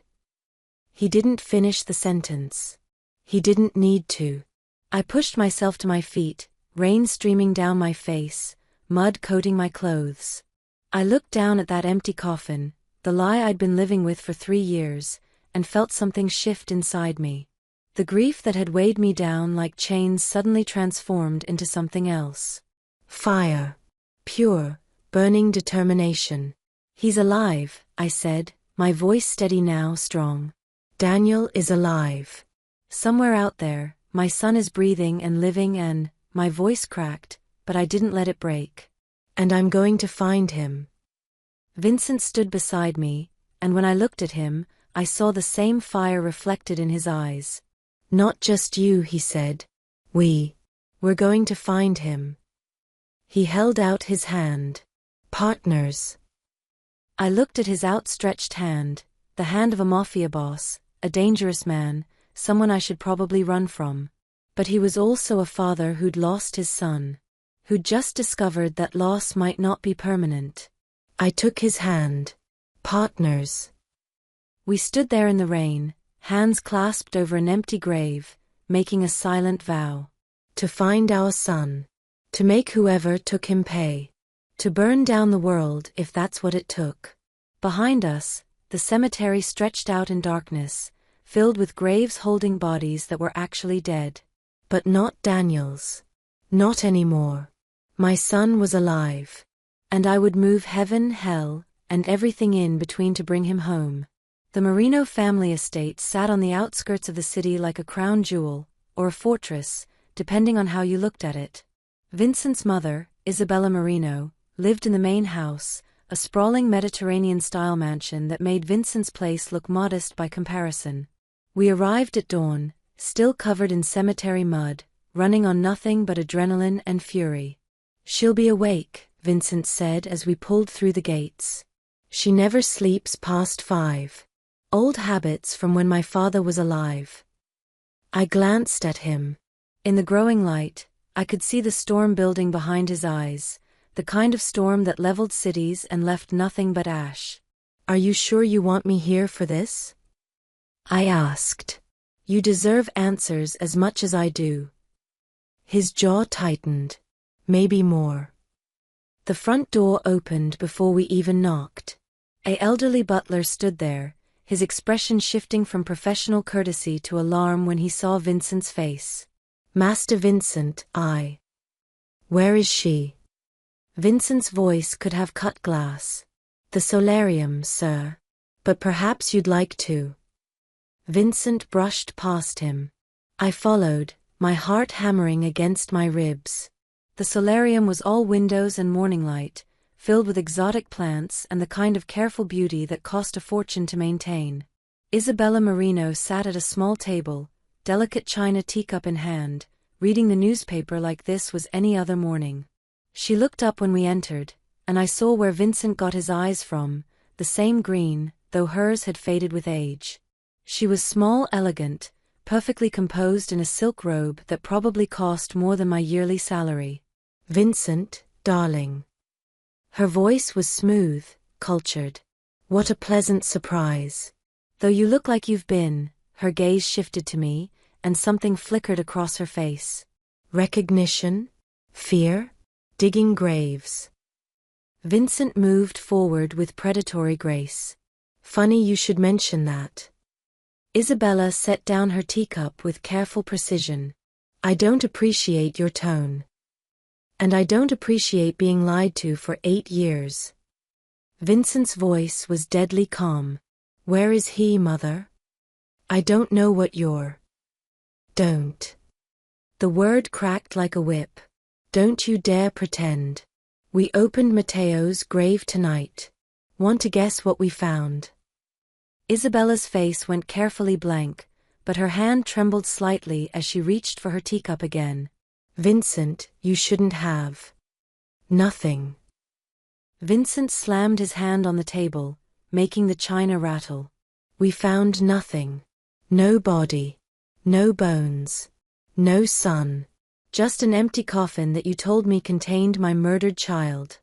He didn't finish the sentence. He didn't need to. I pushed myself to my feet, rain streaming down my face, mud coating my clothes. I looked down at that empty coffin, the lie I'd been living with for 3 years, and felt something shift inside me. The grief that had weighed me down like chains suddenly transformed into something else. Fire. Pure, burning determination. "He's alive," I said, my voice steady now, strong. "Daniel is alive. Somewhere out there, my son is breathing and living and," my voice cracked, but I didn't let it break. "And I'm going to find him." Vincent stood beside me, and when I looked at him, I saw the same fire reflected in his eyes. "Not just you," he said. We're going to find him." He held out his hand. "Partners." I looked at his outstretched hand, the hand of a mafia boss, a dangerous man, someone I should probably run from. But he was also a father who'd lost his son, who'd just discovered that loss might not be permanent. I took his hand. "Partners." We stood there in the rain, hands clasped over an empty grave, making a silent vow. To find our son. To make whoever took him pay. To burn down the world if that's what it took. Behind us, the cemetery stretched out in darkness, filled with graves holding bodies that were actually dead. But not Daniel's. Not anymore. My son was alive. And I would move heaven, hell, and everything in between to bring him home. The Marino family estate sat on the outskirts of the city like a crown jewel, or a fortress, depending on how you looked at it. Vincent's mother, Isabella Marino, lived in the main house, a sprawling Mediterranean-style mansion that made Vincent's place look modest by comparison. We arrived at dawn, still covered in cemetery mud, running on nothing but adrenaline and fury. "She'll be awake," Vincent said as we pulled through the gates. "She never sleeps past 5. Old habits from when my father was alive." I glanced at him. In the growing light, I could see the storm building behind his eyes, the kind of storm that leveled cities and left nothing but ash. "Are you sure you want me here for this?" I asked. "You deserve answers as much as I do." His jaw tightened. "Maybe more." The front door opened before we even knocked. An elderly butler stood there, his expression shifting from professional courtesy to alarm when he saw Vincent's face. "Master Vincent, Where is she?" Vincent's voice could have cut glass. "The solarium, sir. But perhaps you'd like to." Vincent brushed past him. I followed, my heart hammering against my ribs. The solarium was all windows and morning light, filled with exotic plants and the kind of careful beauty that cost a fortune to maintain. Isabella Marino sat at a small table, delicate china teacup in hand, reading the newspaper like this was any other morning. She looked up when we entered, and I saw where Vincent got his eyes from, the same green, though hers had faded with age. She was small, elegant, perfectly composed in a silk robe that probably cost more than my yearly salary. "Vincent, darling." Her voice was smooth, cultured. "What a pleasant surprise. Though you look like you've been," her gaze shifted to me, and something flickered across her face. "Recognition? Fear? Digging graves." Vincent moved forward with predatory grace. "Funny you should mention that." Isabella set down her teacup with careful precision. "I don't appreciate your tone. And I don't appreciate being lied to for 8 years." Vincent's voice was deadly calm. "Where is he, mother?" "I don't know what you're." "Don't." The word cracked like a whip. "Don't you dare pretend. We opened Matteo's grave tonight. Want to guess what we found?" Isabella's face went carefully blank, but her hand trembled slightly as she reached for her teacup again. "Vincent, you shouldn't have." "Nothing." Vincent slammed his hand on the table, making the china rattle. "We found nothing. No body. No bones. No son. Just an empty coffin that you told me contained my murdered child."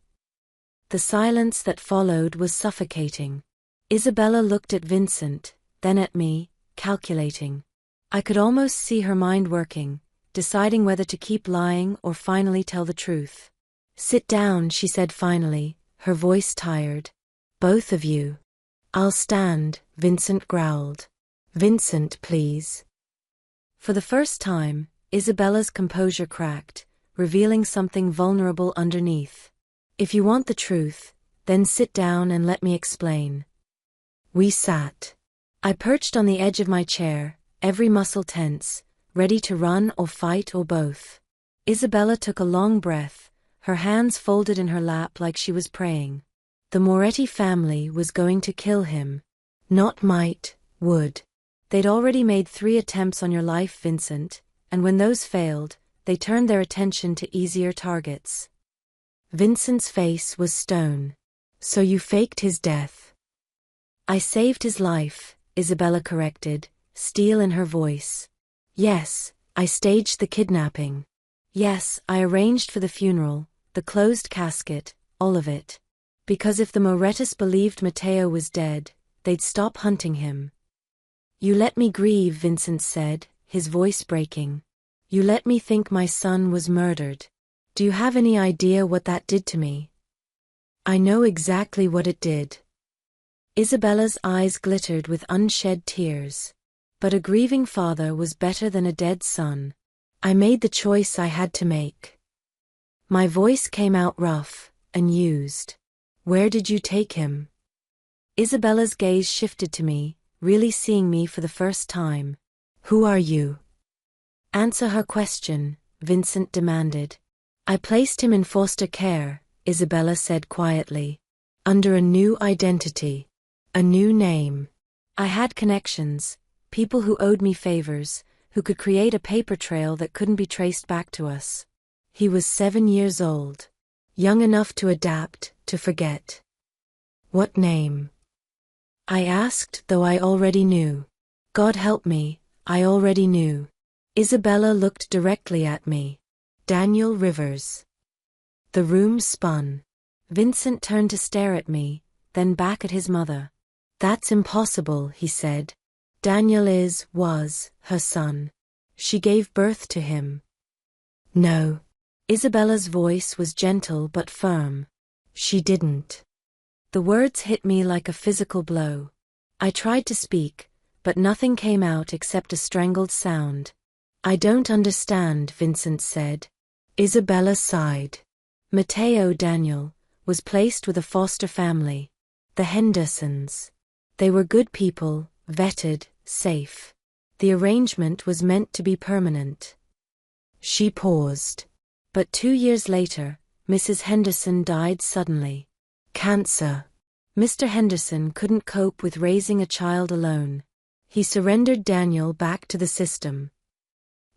The silence that followed was suffocating. Isabella looked at Vincent, then at me, calculating. I could almost see her mind working, deciding whether to keep lying or finally tell the truth. "Sit down," she said finally, her voice tired. "Both of you." "I'll stand," Vincent growled. "Vincent, please." For the first time, Isabella's composure cracked, revealing something vulnerable underneath. "If you want the truth, then sit down and let me explain." We sat. I perched on the edge of my chair, every muscle tense, ready to run or fight or both. Isabella took a long breath, her hands folded in her lap like she was praying. The Moretti family was going to kill him. Not might, would. They'd already made 3 attempts on your life, Vincent, and when those failed, they turned their attention to easier targets. Vincent's face was stone. "So you faked his death?" "I saved his life," Isabella corrected, steel in her voice. "Yes, I staged the kidnapping. Yes, I arranged for the funeral, the closed casket, all of it. Because if the Morettis believed Matteo was dead, they'd stop hunting him." "You let me grieve," Vincent said, his voice breaking. "You let me think my son was murdered. Do you have any idea what that did to me?" "I know exactly what it did." Isabella's eyes glittered with unshed tears. "But a grieving father was better than a dead son. I made the choice I had to make." My voice came out rough, unused. "Where did you take him?" Isabella's gaze shifted to me, really seeing me for the first time. "Who are you?" "Answer her question," Vincent demanded. "I placed him in foster care," Isabella said quietly. "Under a new identity. A new name. I had connections, people who owed me favors, who could create a paper trail that couldn't be traced back to us. He was 7 years old. Young enough to adapt, to forget." "What name?" I asked, though I already knew. God help me, I already knew. Isabella looked directly at me. Daniel Rivers. The room spun. Vincent turned to stare at me, then back at his mother. That's impossible, he said. Daniel was her son. She gave birth to him. No. Isabella's voice was gentle but firm. She didn't. The words hit me like a physical blow. I tried to speak, but nothing came out except a strangled sound. I don't understand, Vincent said. Isabella sighed. Matteo Daniel was placed with a foster family. The Hendersons. They were good people, vetted, safe. The arrangement was meant to be permanent. She paused. But 2 years later, Mrs. Henderson died suddenly. Cancer. Mr. Henderson couldn't cope with raising a child alone. He surrendered Daniel back to the system.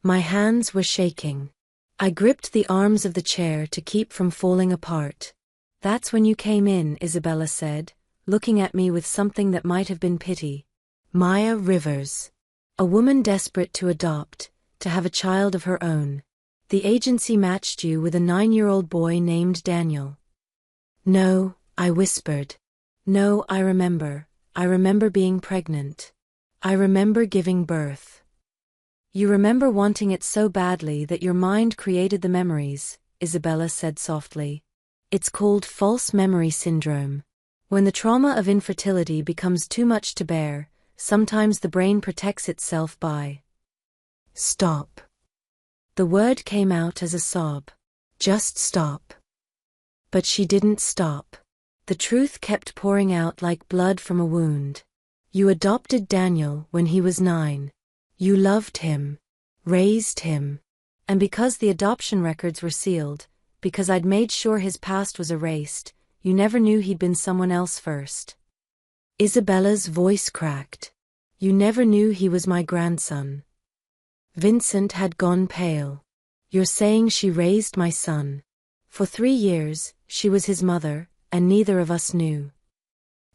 My hands were shaking. I gripped the arms of the chair to keep from falling apart. That's when you came in, Isabella said, looking at me with something that might have been pity. Maya Rivers. A woman desperate to adopt, to have a child of her own. The agency matched you with a 9-year-old boy named Daniel. No, I whispered. No, I remember being pregnant. I remember giving birth. You remember wanting it so badly that your mind created the memories, Isabella said softly. It's called false memory syndrome. When the trauma of infertility becomes too much to bear, sometimes the brain protects itself by. Stop. The word came out as a sob. Just stop. But she didn't stop. The truth kept pouring out like blood from a wound. You adopted Daniel when he was 9. You loved him. Raised him. And because the adoption records were sealed, because I'd made sure his past was erased, you never knew he'd been someone else first. Isabella's voice cracked. You never knew he was my grandson. Vincent had gone pale. You're saying she raised my son. For 3 years, she was his mother, and neither of us knew.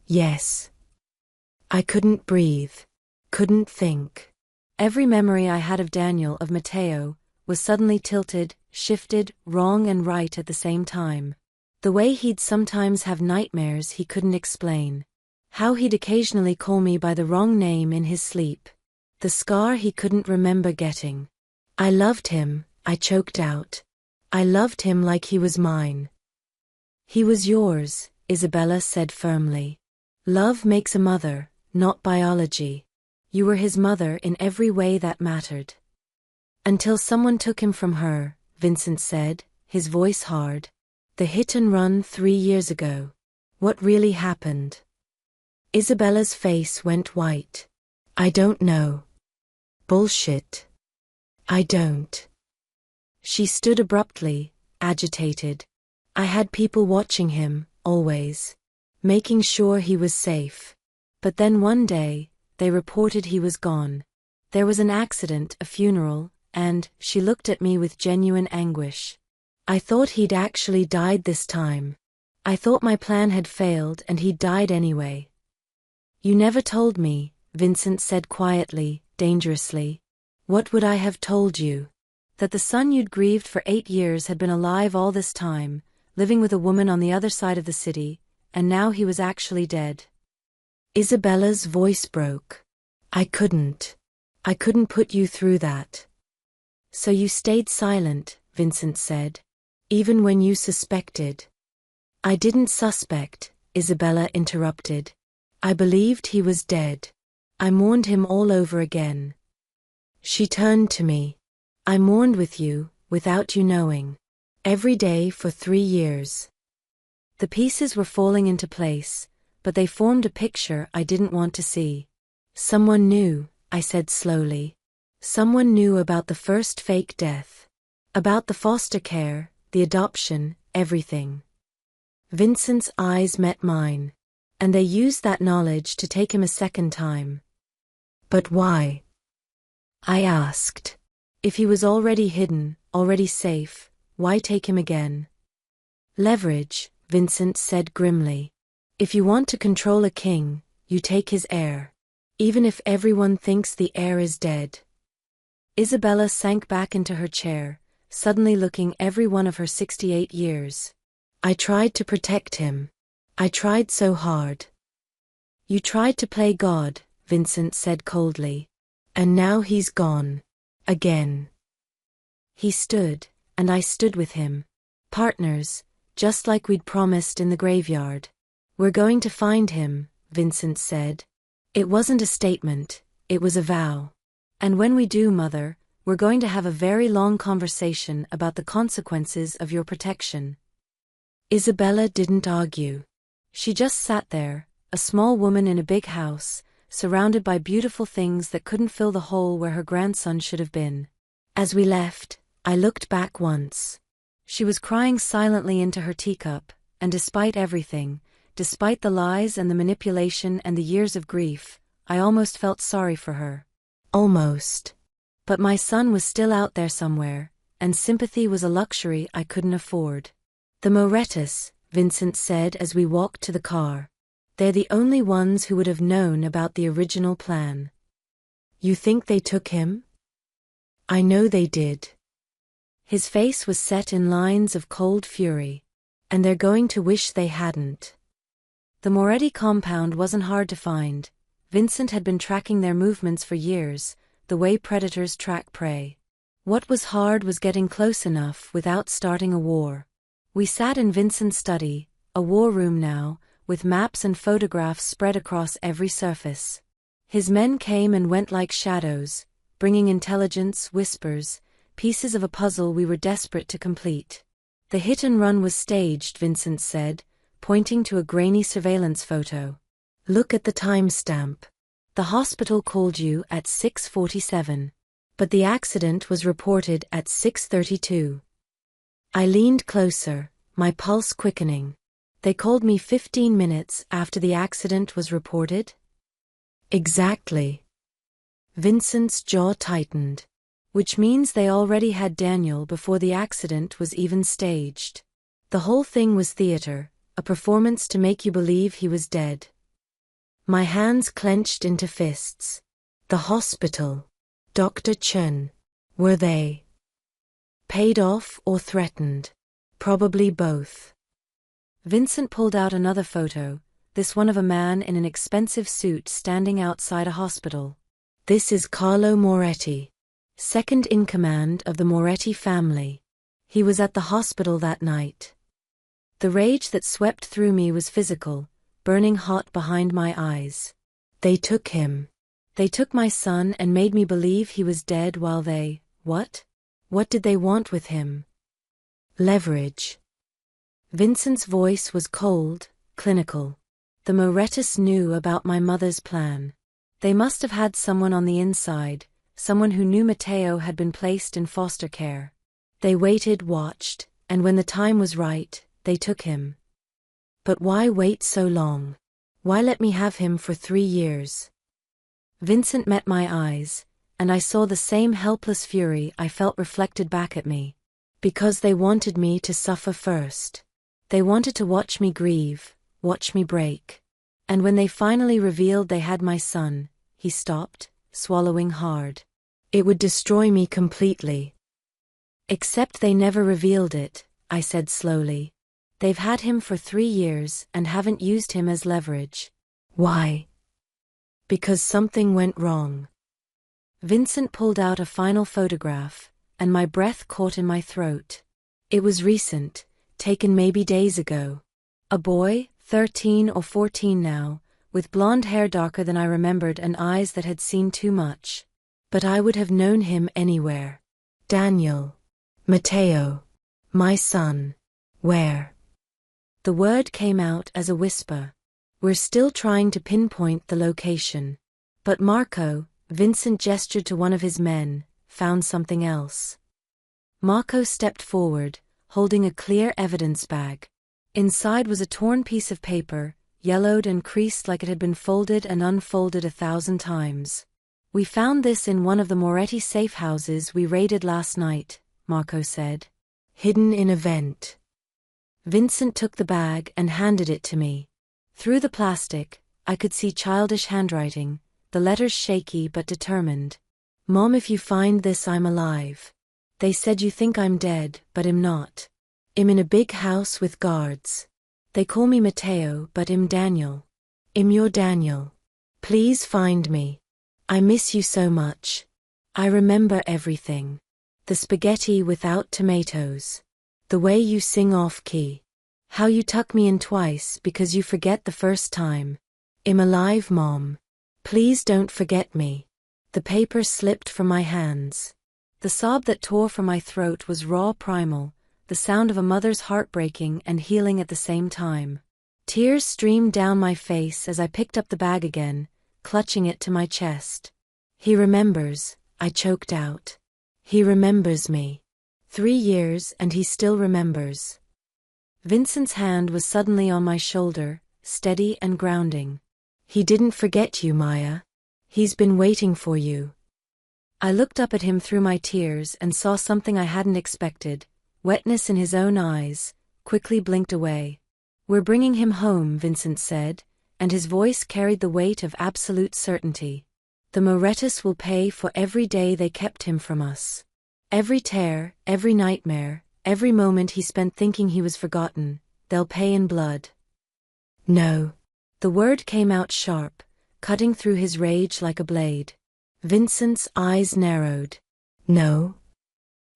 Yes. I couldn't breathe. Couldn't think. Every memory I had of Daniel, of Matteo, was suddenly tilted, shifted, wrong and right at the same time. The way he'd sometimes have nightmares he couldn't explain. How he'd occasionally call me by the wrong name in his sleep. The scar he couldn't remember getting. I loved him, I choked out. I loved him like he was mine. He was yours, Isabella said firmly. Love makes a mother, not biology. You were his mother in every way that mattered. Until someone took him from her, Vincent said, his voice hard. The hit and run 3 years ago. What really happened? Isabella's face went white. I don't know. Bullshit. I don't. She stood abruptly, agitated. I had people watching him, always. Making sure he was safe. But then one day, they reported he was gone. There was an accident, a funeral, and she looked at me with genuine anguish. I thought he'd actually died this time. I thought my plan had failed and he'd died anyway. You never told me, Vincent said quietly, dangerously. What would I have told you? That the son you'd grieved for 8 years had been alive all this time, living with a woman on the other side of the city, and now he was actually dead. Isabella's voice broke. I couldn't put you through that. So you stayed silent, Vincent said. Even when you suspected. I didn't suspect, Isabella interrupted. I believed he was dead. I mourned him all over again. She turned to me. I mourned with you, without you knowing. Every day for 3 years. The pieces were falling into place, but they formed a picture I didn't want to see. Someone knew, I said slowly. Someone knew about the first fake death. About the foster care, the adoption, everything. Vincent's eyes met mine. And they used that knowledge to take him a second time. But why? I asked. If he was already hidden, already safe, why take him again? Leverage, Vincent said grimly. If you want to control a king, you take his heir. Even if everyone thinks the heir is dead. Isabella sank back into her chair, suddenly looking every one of her 68 years. I tried to protect him. I tried so hard. You tried to play God, Vincent said coldly. And now he's gone. Again. He stood, and I stood with him. Partners, just like we'd promised in the graveyard. We're going to find him, Vincent said. It wasn't a statement, it was a vow. And when we do, Mother, we're going to have a very long conversation about the consequences of your protection. Isabella didn't argue. She just sat there, a small woman in a big house, surrounded by beautiful things that couldn't fill the hole where her grandson should have been. As we left, I looked back once. She was crying silently into her teacup, and despite everything, despite the lies and the manipulation and the years of grief, I almost felt sorry for her. Almost. But my son was still out there somewhere, and sympathy was a luxury I couldn't afford. The Morettas, Vincent said as we walked to the car. They're the only ones who would have known about the original plan. You think they took him? I know they did. His face was set in lines of cold fury. And they're going to wish they hadn't. The Moretti compound wasn't hard to find. Vincent had been tracking their movements for years, the way predators track prey. What was hard was getting close enough without starting a war. We sat in Vincent's study, a war room now, with maps and photographs spread across every surface. His men came and went like shadows, bringing intelligence, whispers, pieces of a puzzle we were desperate to complete. The hit and run was staged, Vincent said, pointing to a grainy surveillance photo. Look at the timestamp. The hospital called you at 6:47. But the accident was reported at 6:32. I leaned closer, my pulse quickening. They called me 15 minutes after the accident was reported? Exactly. Vincent's jaw tightened. Which means they already had Daniel before the accident was even staged. The whole thing was theater, a performance to make you believe he was dead. My hands clenched into fists. The hospital. Dr. Chen. Were they paid off or threatened? Probably both. Vincent pulled out another photo, this one of a man in an expensive suit standing outside a hospital. This is Carlo Moretti, second in command of the Moretti family. He was at the hospital that night. The rage that swept through me was physical, burning hot behind my eyes. They took him. They took my son and made me believe he was dead while they, what? What did they want with him? Leverage. Vincent's voice was cold, clinical. The Morettas knew about my mother's plan. They must have had someone on the inside, someone who knew Matteo had been placed in foster care. They waited, watched, and when the time was right, they took him. But why wait so long? Why let me have him for 3 years? Vincent met my eyes, and I saw the same helpless fury I felt reflected back at me. Because they wanted me to suffer first. They wanted to watch me grieve, watch me break. And when they finally revealed they had my son, he stopped, swallowing hard. It would destroy me completely. Except they never revealed it, I said slowly. They've had him for 3 years and haven't used him as leverage. Why? Because something went wrong. Vincent pulled out a final photograph, and my breath caught in my throat. It was recent, taken maybe days ago. A boy, 13 or 14 now, with blonde hair darker than I remembered and eyes that had seen too much. But I would have known him anywhere. Daniel. Matteo. My son. Where? The word came out as a whisper. We're still trying to pinpoint the location. But Marco, Vincent gestured to one of his men, found something else. Marco stepped forward, holding a clear evidence bag. Inside was a torn piece of paper, yellowed and creased like it had been folded and unfolded 1,000 times. We found this in one of the Moretti safe houses we raided last night, Marco said. Hidden in a vent. Vincent took the bag and handed it to me. Through the plastic, I could see childish handwriting, the letters shaky but determined. Mom, if you find this, I'm alive. They said you think I'm dead, but I'm not. I'm in a big house with guards. They call me Mateo, but I'm Daniel. I'm your Daniel. Please find me. I miss you so much. I remember everything. The spaghetti without tomatoes. The way you sing off key. How you tuck me in twice because you forget the first time. I'm alive, Mom. Please don't forget me. The paper slipped from my hands. The sob that tore from my throat was raw primal, the sound of a mother's heart breaking and healing at the same time. Tears streamed down my face as I picked up the bag again, clutching it to my chest. He remembers, I choked out. He remembers me. 3 years and he still remembers. Vincent's hand was suddenly on my shoulder, steady and grounding. He didn't forget you, Maya. He's been waiting for you. I looked up at him through my tears and saw something I hadn't expected, wetness in his own eyes, quickly blinked away. We're bringing him home, Vincent said, and his voice carried the weight of absolute certainty. The Morettas will pay for every day they kept him from us. Every tear, every nightmare, every moment he spent thinking he was forgotten, they'll pay in blood. No. The word came out sharp, cutting through his rage like a blade. Vincent's eyes narrowed. No.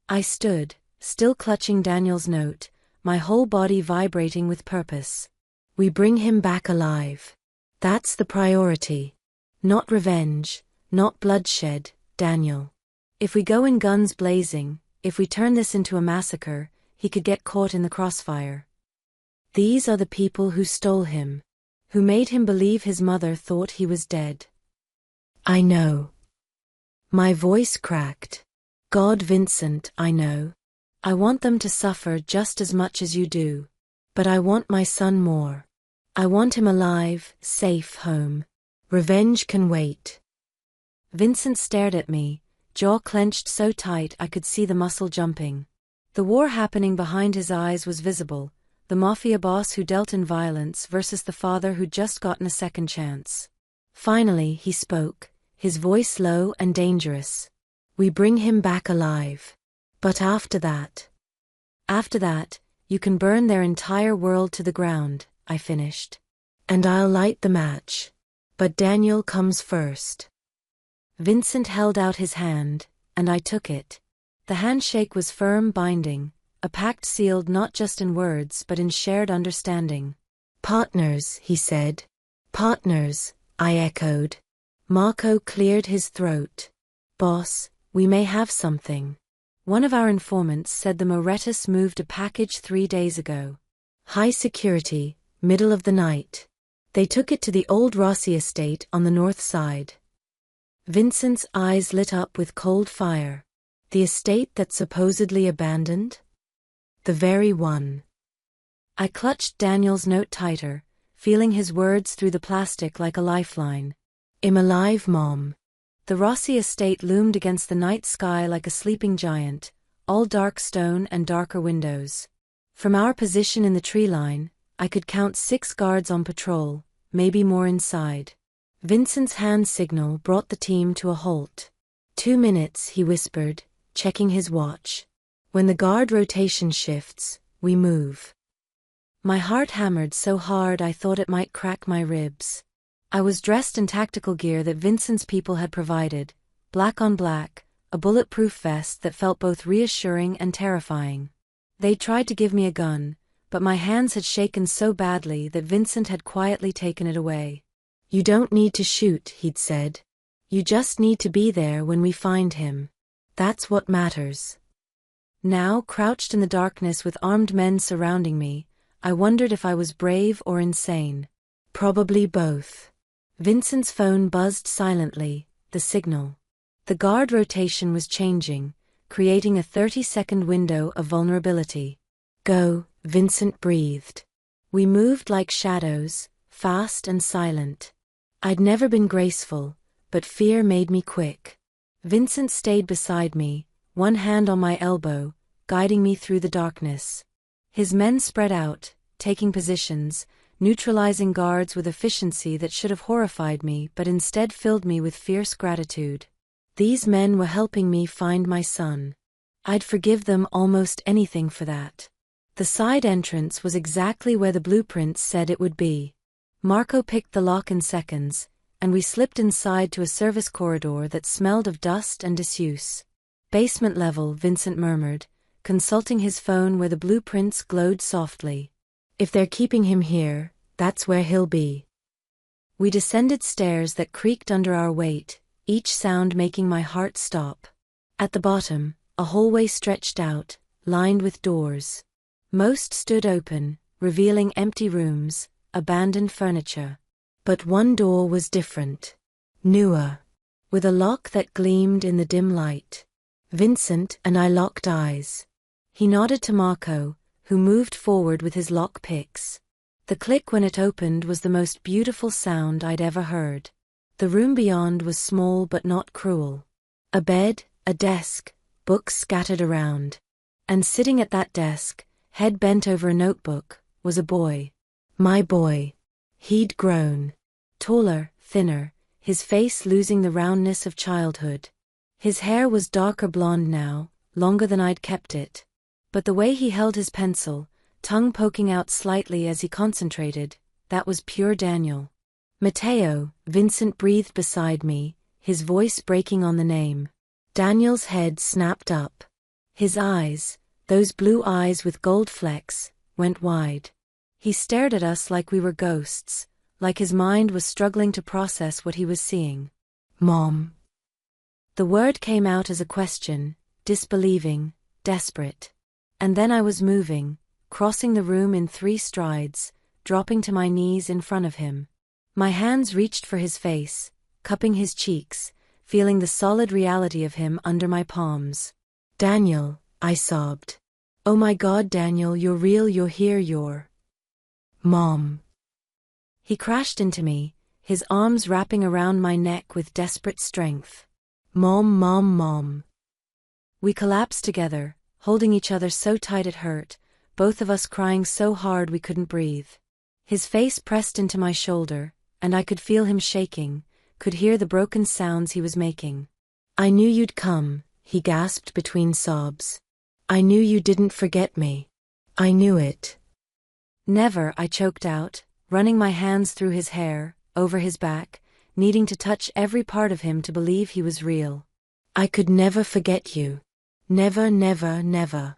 I stood, still clutching Daniel's note, my whole body vibrating with purpose. We bring him back alive. That's the priority. Not revenge, not bloodshed, Daniel. If we go in guns blazing, if we turn this into a massacre, he could get caught in the crossfire. These are the people who stole him, who made him believe his mother thought he was dead. I know. My voice cracked. God, Vincent, I know. I want them to suffer just as much as you do. But I want my son more. I want him alive, safe home. Revenge can wait. Vincent stared at me, jaw clenched so tight I could see the muscle jumping. The war happening behind his eyes was visible, the mafia boss who dealt in violence versus the father who'd just gotten a second chance. Finally, he spoke, his voice low and dangerous. We bring him back alive. But after that, you can burn their entire world to the ground, I finished. And I'll light the match. But Daniel comes first. Vincent held out his hand, and I took it. The handshake was firm, binding, a pact sealed not just in words but in shared understanding. Partners, he said. Partners, I echoed. Marco cleared his throat. Boss, we may have something. One of our informants said the Morettas moved a package 3 days ago. High security, middle of the night. They took it to the old Rossi estate on the north side. Vincent's eyes lit up with cold fire. The estate that's supposedly abandoned? The very one. I clutched Daniel's note tighter, feeling his words through the plastic like a lifeline. I'm alive, Mom. The Rossi estate loomed against the night sky like a sleeping giant, all dark stone and darker windows. From our position in the tree line, I could count 6 guards on patrol, maybe more inside. Vincent's hand signal brought the team to a halt. 2 minutes, he whispered, checking his watch. When the guard rotation shifts, we move. My heart hammered so hard I thought it might crack my ribs. I was dressed in tactical gear that Vincent's people had provided, black on black, a bulletproof vest that felt both reassuring and terrifying. They tried to give me a gun, but my hands had shaken so badly that Vincent had quietly taken it away. You don't need to shoot, he'd said. You just need to be there when we find him. That's what matters. Now, crouched in the darkness with armed men surrounding me, I wondered if I was brave or insane. Probably both. Vincent's phone buzzed silently, the signal. The guard rotation was changing, creating a 30-second window of vulnerability. Go, Vincent breathed. We moved like shadows, fast and silent. I'd never been graceful, but fear made me quick. Vincent stayed beside me, one hand on my elbow, guiding me through the darkness. His men spread out, taking positions, neutralizing guards with efficiency that should have horrified me but instead filled me with fierce gratitude. These men were helping me find my son. I'd forgive them almost anything for that. The side entrance was exactly where the blueprints said it would be. Marco picked the lock in seconds, and we slipped inside to a service corridor that smelled of dust and disuse. Basement level, Vincent murmured, consulting his phone where the blueprints glowed softly. If they're keeping him here, that's where he'll be. We descended stairs that creaked under our weight, each sound making my heart stop. At the bottom, a hallway stretched out, lined with doors. Most stood open, revealing empty rooms, abandoned furniture. But one door was different. Newer. With a lock that gleamed in the dim light. Vincent and I locked eyes. He nodded to Marco, who moved forward with his lock picks. The click when it opened was the most beautiful sound I'd ever heard. The room beyond was small but not cruel. A bed, a desk, books scattered around. And sitting at that desk, head bent over a notebook, was a boy. My boy. He'd grown. Taller, thinner, his face losing the roundness of childhood. His hair was darker blonde now, longer than I'd kept it. But the way he held his pencil, tongue poking out slightly as he concentrated, that was pure Daniel. Matteo, Vincent breathed beside me, his voice breaking on the name. Daniel's head snapped up. His eyes, those blue eyes with gold flecks, went wide. He stared at us like we were ghosts, like his mind was struggling to process what he was seeing. Mom. The word came out as a question, disbelieving, desperate. And then I was moving, crossing the room in 3 strides, dropping to my knees in front of him. My hands reached for his face, cupping his cheeks, feeling the solid reality of him under my palms. Daniel, I sobbed. Oh my God, Daniel, you're real, you're here, you're... Mom. He crashed into me, his arms wrapping around my neck with desperate strength. Mom, Mom, Mom. We collapsed together, holding each other so tight it hurt, both of us crying so hard we couldn't breathe. His face pressed into my shoulder, and I could feel him shaking, could hear the broken sounds he was making. I knew you'd come, he gasped between sobs. I knew you didn't forget me. I knew it. Never, I choked out, running my hands through his hair, over his back, needing to touch every part of him to believe he was real. I could never forget you. Never, never, never.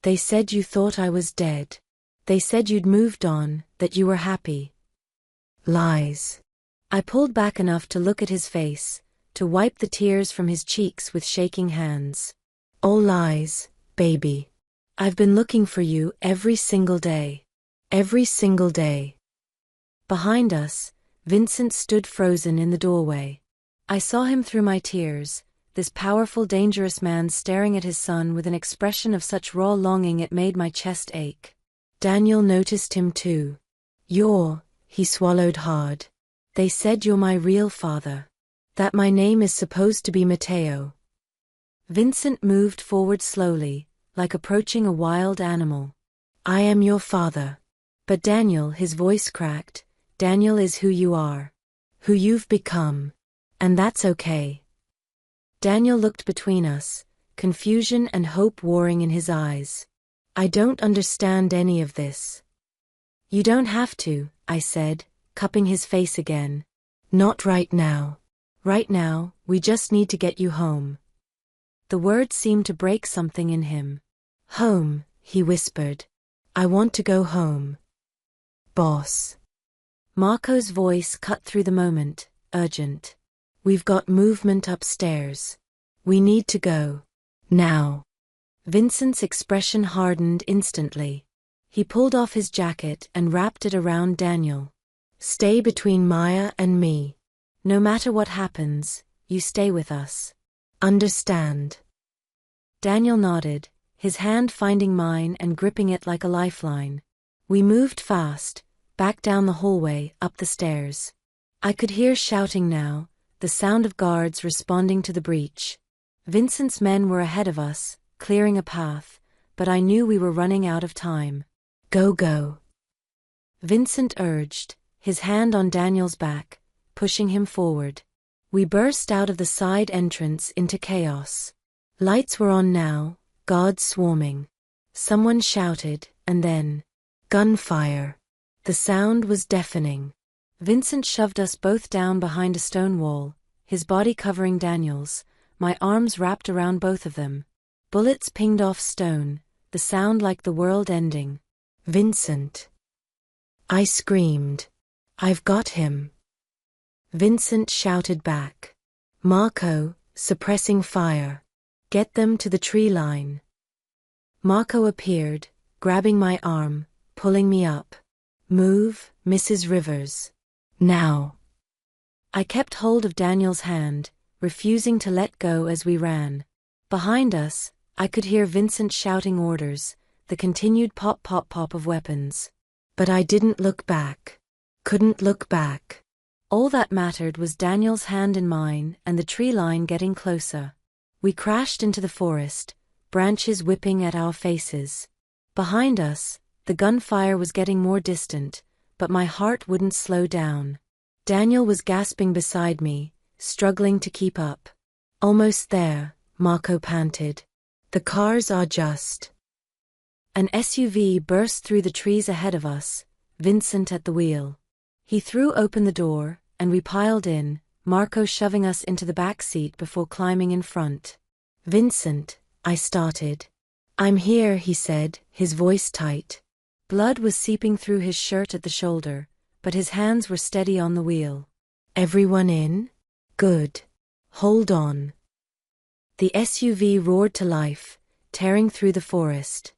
They said you thought I was dead. They said you'd moved on, that you were happy. Lies. I pulled back enough to look at his face, to wipe the tears from his cheeks with shaking hands. All lies, baby. I've been looking for you every single day. Every single day. Behind us, Vincent stood frozen in the doorway. I saw him through my tears, this powerful, dangerous man staring at his son with an expression of such raw longing it made my chest ache. Daniel noticed him too. He swallowed hard. They said you're my real father. That my name is supposed to be Matteo. Vincent moved forward slowly, like approaching a wild animal. I am your father. But Daniel, his voice cracked, Daniel is who you are. Who you've become. And that's okay. Daniel looked between us, confusion and hope warring in his eyes. I don't understand any of this. You don't have to, I said, cupping his face again. Not right now. Right now, we just need to get you home. The words seemed to break something in him. Home, he whispered. I want to go home. Boss. Marco's voice cut through the moment, urgent. We've got movement upstairs. We need to go. Now. Vincent's expression hardened instantly. He pulled off his jacket and wrapped it around Daniel. Stay between Maya and me. No matter what happens, you stay with us. Understand? Daniel nodded, his hand finding mine and gripping it like a lifeline. We moved fast, back down the hallway, up the stairs. I could hear shouting now, the sound of guards responding to the breach. Vincent's men were ahead of us, clearing a path, but I knew we were running out of time. Go, go. Vincent urged, his hand on Daniel's back, pushing him forward. We burst out of the side entrance into chaos. Lights were on now, guards swarming. Someone shouted, and then, gunfire. The sound was deafening. Vincent shoved us both down behind a stone wall, his body covering Daniel's, my arms wrapped around both of them. Bullets pinged off stone, the sound like the world ending. Vincent. I screamed. I've got him. Vincent shouted back. Marco, suppressing fire. Get them to the tree line. Marco appeared, grabbing my arm, pulling me up. Move, Mrs. Rivers. Now. I kept hold of Daniel's hand, refusing to let go as we ran. Behind us, I could hear Vincent shouting orders, the continued pop pop pop of weapons. But I didn't look back. Couldn't look back. All that mattered was Daniel's hand in mine and the tree line getting closer. We crashed into the forest, branches whipping at our faces. Behind us, the gunfire was getting more distant, but my heart wouldn't slow down. Daniel was gasping beside me, struggling to keep up. Almost there, Marco panted. The cars are just. An SUV burst through the trees ahead of us, Vincent at the wheel. He threw open the door, and we piled in, Marco shoving us into the back seat before climbing in front. Vincent, I started. I'm here, he said, his voice tight. Blood was seeping through his shirt at the shoulder, but his hands were steady on the wheel. Everyone in? Good. Hold on. The SUV roared to life, tearing through the forest.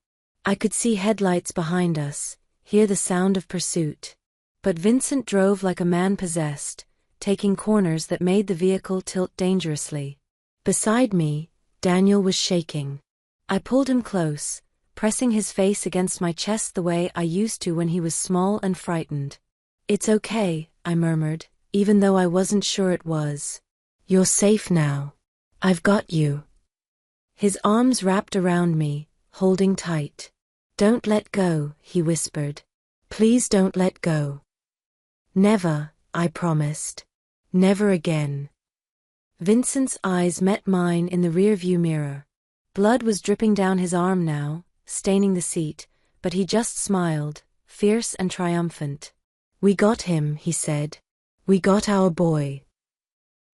I could see headlights behind us, hear the sound of pursuit. But Vincent drove like a man possessed, taking corners that made the vehicle tilt dangerously. Beside me, Daniel was shaking. I pulled him close, pressing his face against my chest the way I used to when he was small and frightened. It's okay, I murmured, even though I wasn't sure it was. You're safe now. I've got you. His arms wrapped around me, holding tight. Don't let go, he whispered. Please don't let go. Never, I promised. Never again. Vincent's eyes met mine in the rearview mirror. Blood was dripping down his arm now, staining the seat, but he just smiled, fierce and triumphant. We got him, he said. We got our boy.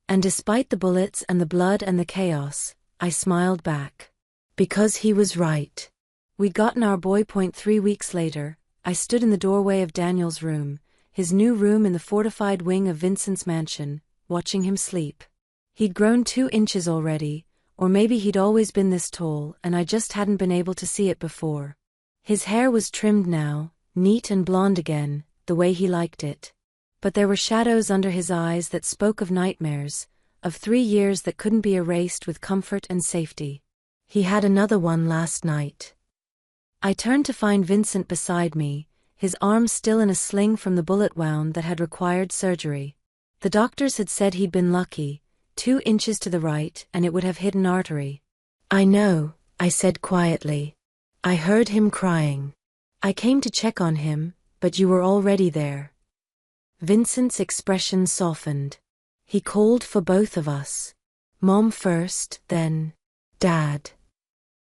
And despite the bullets and the blood and the chaos, I smiled back. Because he was right. We'd gotten our boy. 3 weeks later, I stood in the doorway of Daniel's room, his new room in the fortified wing of Vincent's mansion, watching him sleep. He'd grown 2 inches already, or maybe he'd always been this tall and I just hadn't been able to see it before. His hair was trimmed now, neat and blonde again, the way he liked it. But there were shadows under his eyes that spoke of nightmares, of 3 years that couldn't be erased with comfort and safety. He had another one last night. I turned to find Vincent beside me, his arm still in a sling from the bullet wound that had required surgery. The doctors had said he'd been lucky, 2 inches to the right and it would have hit an artery. I know, I said quietly. I heard him crying. I came to check on him, but you were already there. Vincent's expression softened. He called for both of us. Mom first, then Dad.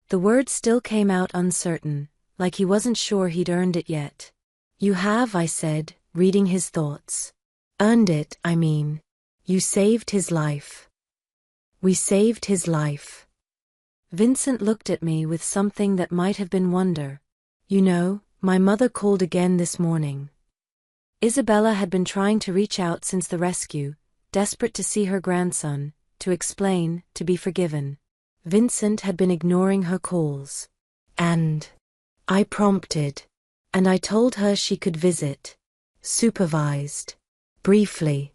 The word still came out uncertain, like he wasn't sure he'd earned it yet. You have, I said, reading his thoughts. Earned it, I mean. You saved his life. We saved his life. Vincent looked at me with something that might have been wonder. You know, my mother called again this morning. Isabella had been trying to reach out since the rescue, desperate to see her grandson, to explain, to be forgiven. Vincent had been ignoring her calls. And I prompted. And I told her she could visit. Supervised. Briefly.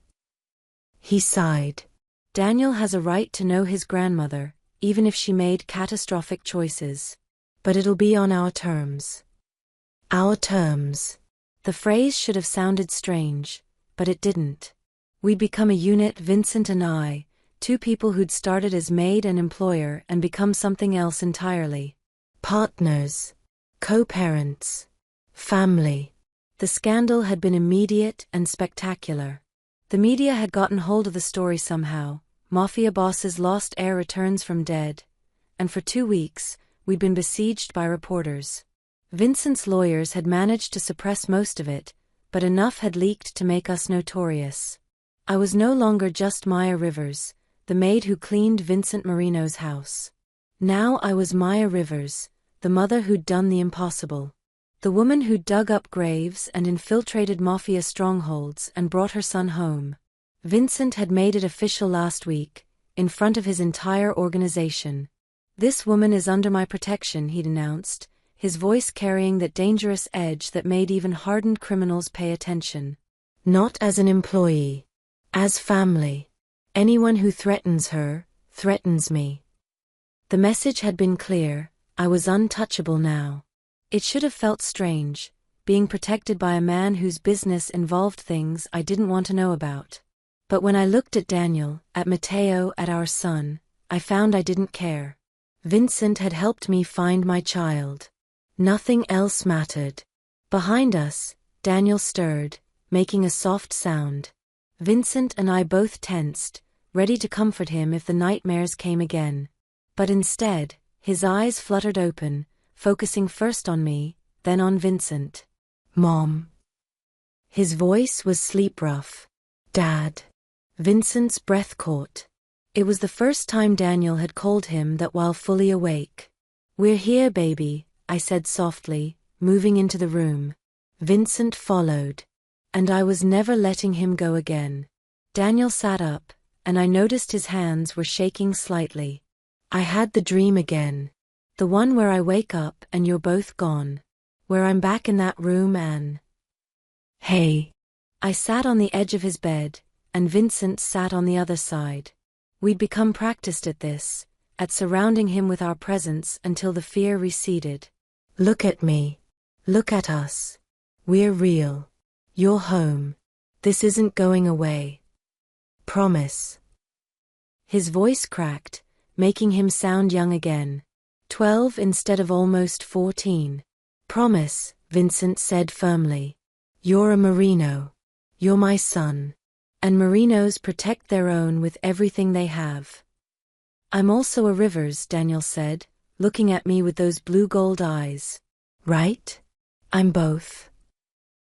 He sighed. Daniel has a right to know his grandmother, even if she made catastrophic choices. But it'll be on our terms. Our terms. The phrase should have sounded strange, but it didn't. We'd become a unit, Vincent and I, 2 people who'd started as maid and employer and become something else entirely. Partners. Co-parents. Family. The scandal had been immediate and spectacular. The media had gotten hold of the story somehow. Mafia Bosses lost heir returns from dead. and for 2 weeks, we'd been besieged by reporters. Vincent's lawyers had managed to suppress most of it, but enough had leaked to make us notorious. I was no longer just Maya Rivers, the maid who cleaned Vincent Marino's house. Now I was Maya Rivers, the mother who'd done the impossible. The woman who'd dug up graves and infiltrated mafia strongholds and brought her son home. Vincent had made it official last week, in front of his entire organization. "This woman is under my protection," he'd announced, his voice carrying that dangerous edge that made even hardened criminals pay attention. "Not as an employee. As family. Anyone who threatens her, threatens me." The message had been clear. I was untouchable now. It should have felt strange, being protected by a man whose business involved things I didn't want to know about. But when I looked at Daniel, at Matteo, at our son, I found I didn't care. Vincent had helped me find my child. Nothing else mattered. Behind us, Daniel stirred, making a soft sound. Vincent and I both tensed, ready to comfort him if the nightmares came again. But instead, his eyes fluttered open, focusing first on me, then on Vincent. "Mom." His voice was sleep-rough. "Dad." Vincent's breath caught. It was the first time Daniel had called him that while fully awake. "We're here, baby," I said softly, moving into the room. Vincent followed. And I was never letting him go again. Daniel sat up, and I noticed his hands were shaking slightly. "I had the dream again. The one where I wake up and you're both gone. Where I'm back in that room and..." "Hey." I sat on the edge of his bed, and Vincent sat on the other side. We'd become practiced at this, at surrounding him with our presence until the fear receded. "Look at me. Look at us. We're real. You're home. This isn't going away. Promise." His voice cracked, making him sound young again. 12 instead of almost 14. "Promise," Vincent said firmly. "You're a Marino. You're my son. And Marinos protect their own with everything they have." "I'm also a Rivers," Daniel said, looking at me with those blue-gold eyes. "Right? I'm both."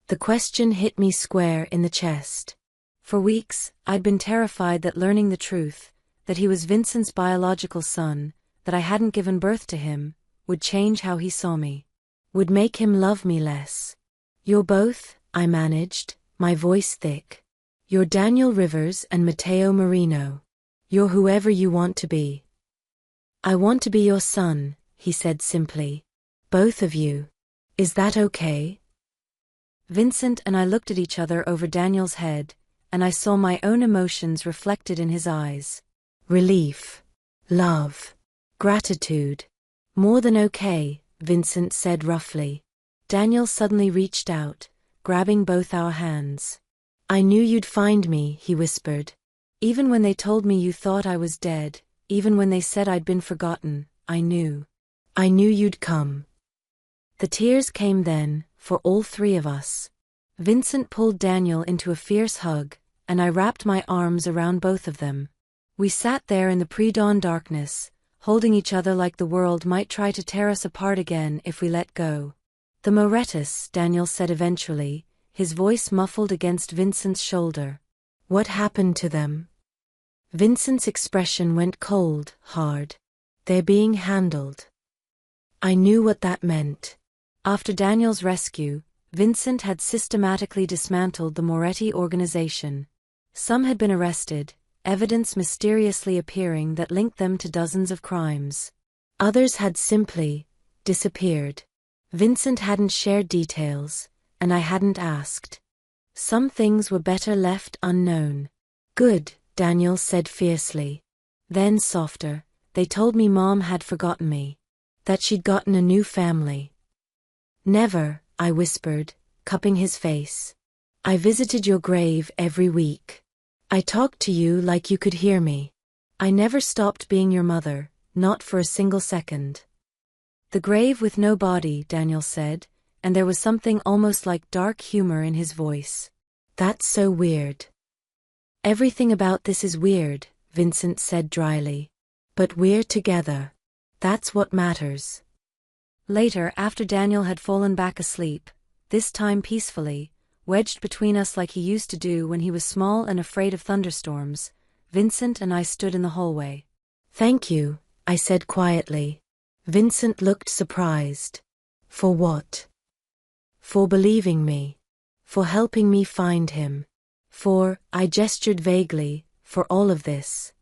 The question hit me square in the chest. For weeks, I'd been terrified that learning the truth, that he was Vincent's biological son, that I hadn't given birth to him, would change how he saw me. Would make him love me less. "You're both," I managed, my voice thick. "You're Daniel Rivers and Matteo Marino. You're whoever you want to be." "I want to be your son," he said simply. "Both of you. Is that okay?" Vincent and I looked at each other over Daniel's head, and I saw my own emotions reflected in his eyes. Relief. Love. Gratitude. "More than okay," Vincent said roughly. Daniel suddenly reached out, grabbing both our hands. "I knew you'd find me," he whispered. "Even when they told me you thought I was dead, even when they said I'd been forgotten, I knew. I knew you'd come." The tears came then, for all three of us. Vincent pulled Daniel into a fierce hug, and I wrapped my arms around both of them. We sat there in the pre-dawn darkness, holding each other like the world might try to tear us apart again if we let go. "The Morettas," Daniel said eventually, his voice muffled against Vincent's shoulder. "What happened to them?" Vincent's expression went cold, hard. "They're being handled." I knew what that meant. After Daniel's rescue, Vincent had systematically dismantled the Moretti organization. Some had been arrested, evidence mysteriously appearing that linked them to dozens of crimes. Others had simply disappeared. Vincent hadn't shared details, and I hadn't asked. Some things were better left unknown. "Good," Daniel said fiercely. Then softer, "They told me Mom had forgotten me. That she'd gotten a new family." "Never," I whispered, cupping his face. "I visited your grave every week. I talked to you like you could hear me. I never stopped being your mother, not for a single second." "The grave with no body," Daniel said, and there was something almost like dark humor in his voice. "That's so weird." "Everything about this is weird," Vincent said dryly. "But we're together. That's what matters. Later, after Daniel had fallen back asleep, this time peacefully, wedged between us like he used to do when he was small and afraid of thunderstorms, Vincent and I stood in the hallway. "Thank you," I said quietly. Vincent looked surprised. "For what?" "For believing me. For helping me find him. I gestured vaguely, for all of this."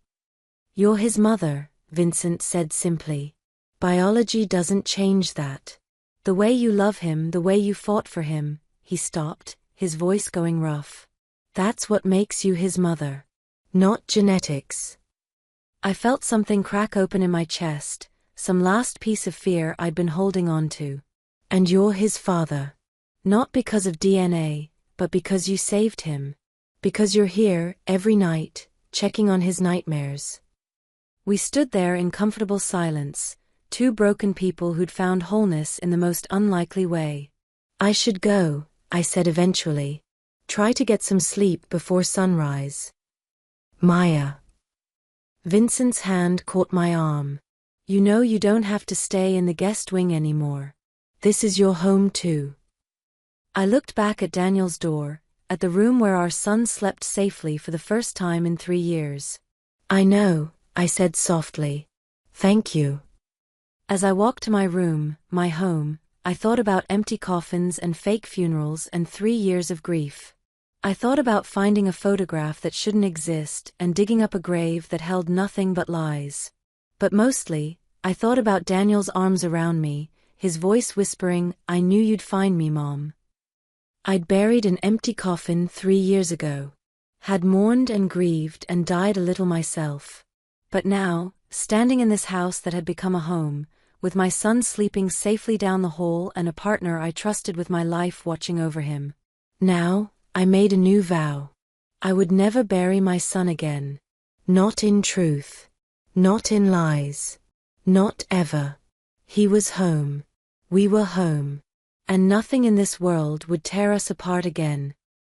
"You're his mother," Vincent said simply. "Biology doesn't change that. The way you love him, the way you fought for him." He stopped, his voice going rough. "That's what makes you his mother. Not genetics." I felt something crack open in my chest, some last piece of fear I'd been holding on to. "And you're his father. Not because of DNA, but because you saved him. Because you're here, every night, checking on his nightmares." We stood there in comfortable silence, two broken people who'd found wholeness in the most unlikely way. "I should go," I said eventually. "Try to get some sleep before sunrise." "Maya." Vincent's hand caught my arm. "You know you don't have to stay in the guest wing anymore. This is your home too." I looked back at Daniel's door, at the room where our son slept safely for the first time in 3 years. "I know," I said softly. "Thank you." As I walked to my room, my home, I thought about empty coffins and fake funerals and 3 years of grief. I thought about finding a photograph that shouldn't exist and digging up a grave that held nothing but lies. But mostly, I thought about Daniel's arms around me, his voice whispering, "I knew you'd find me, Mom." I'd buried an empty coffin 3 years ago. Had mourned and grieved and died a little myself. But now, standing in this house that had become a home, with my son sleeping safely down the hall and a partner I trusted with my life watching over him. Now, I made a new vow. I would never bury my son again. Not in truth. Not in lies. Not ever. He was home. We were home. And nothing in this world would tear us apart again.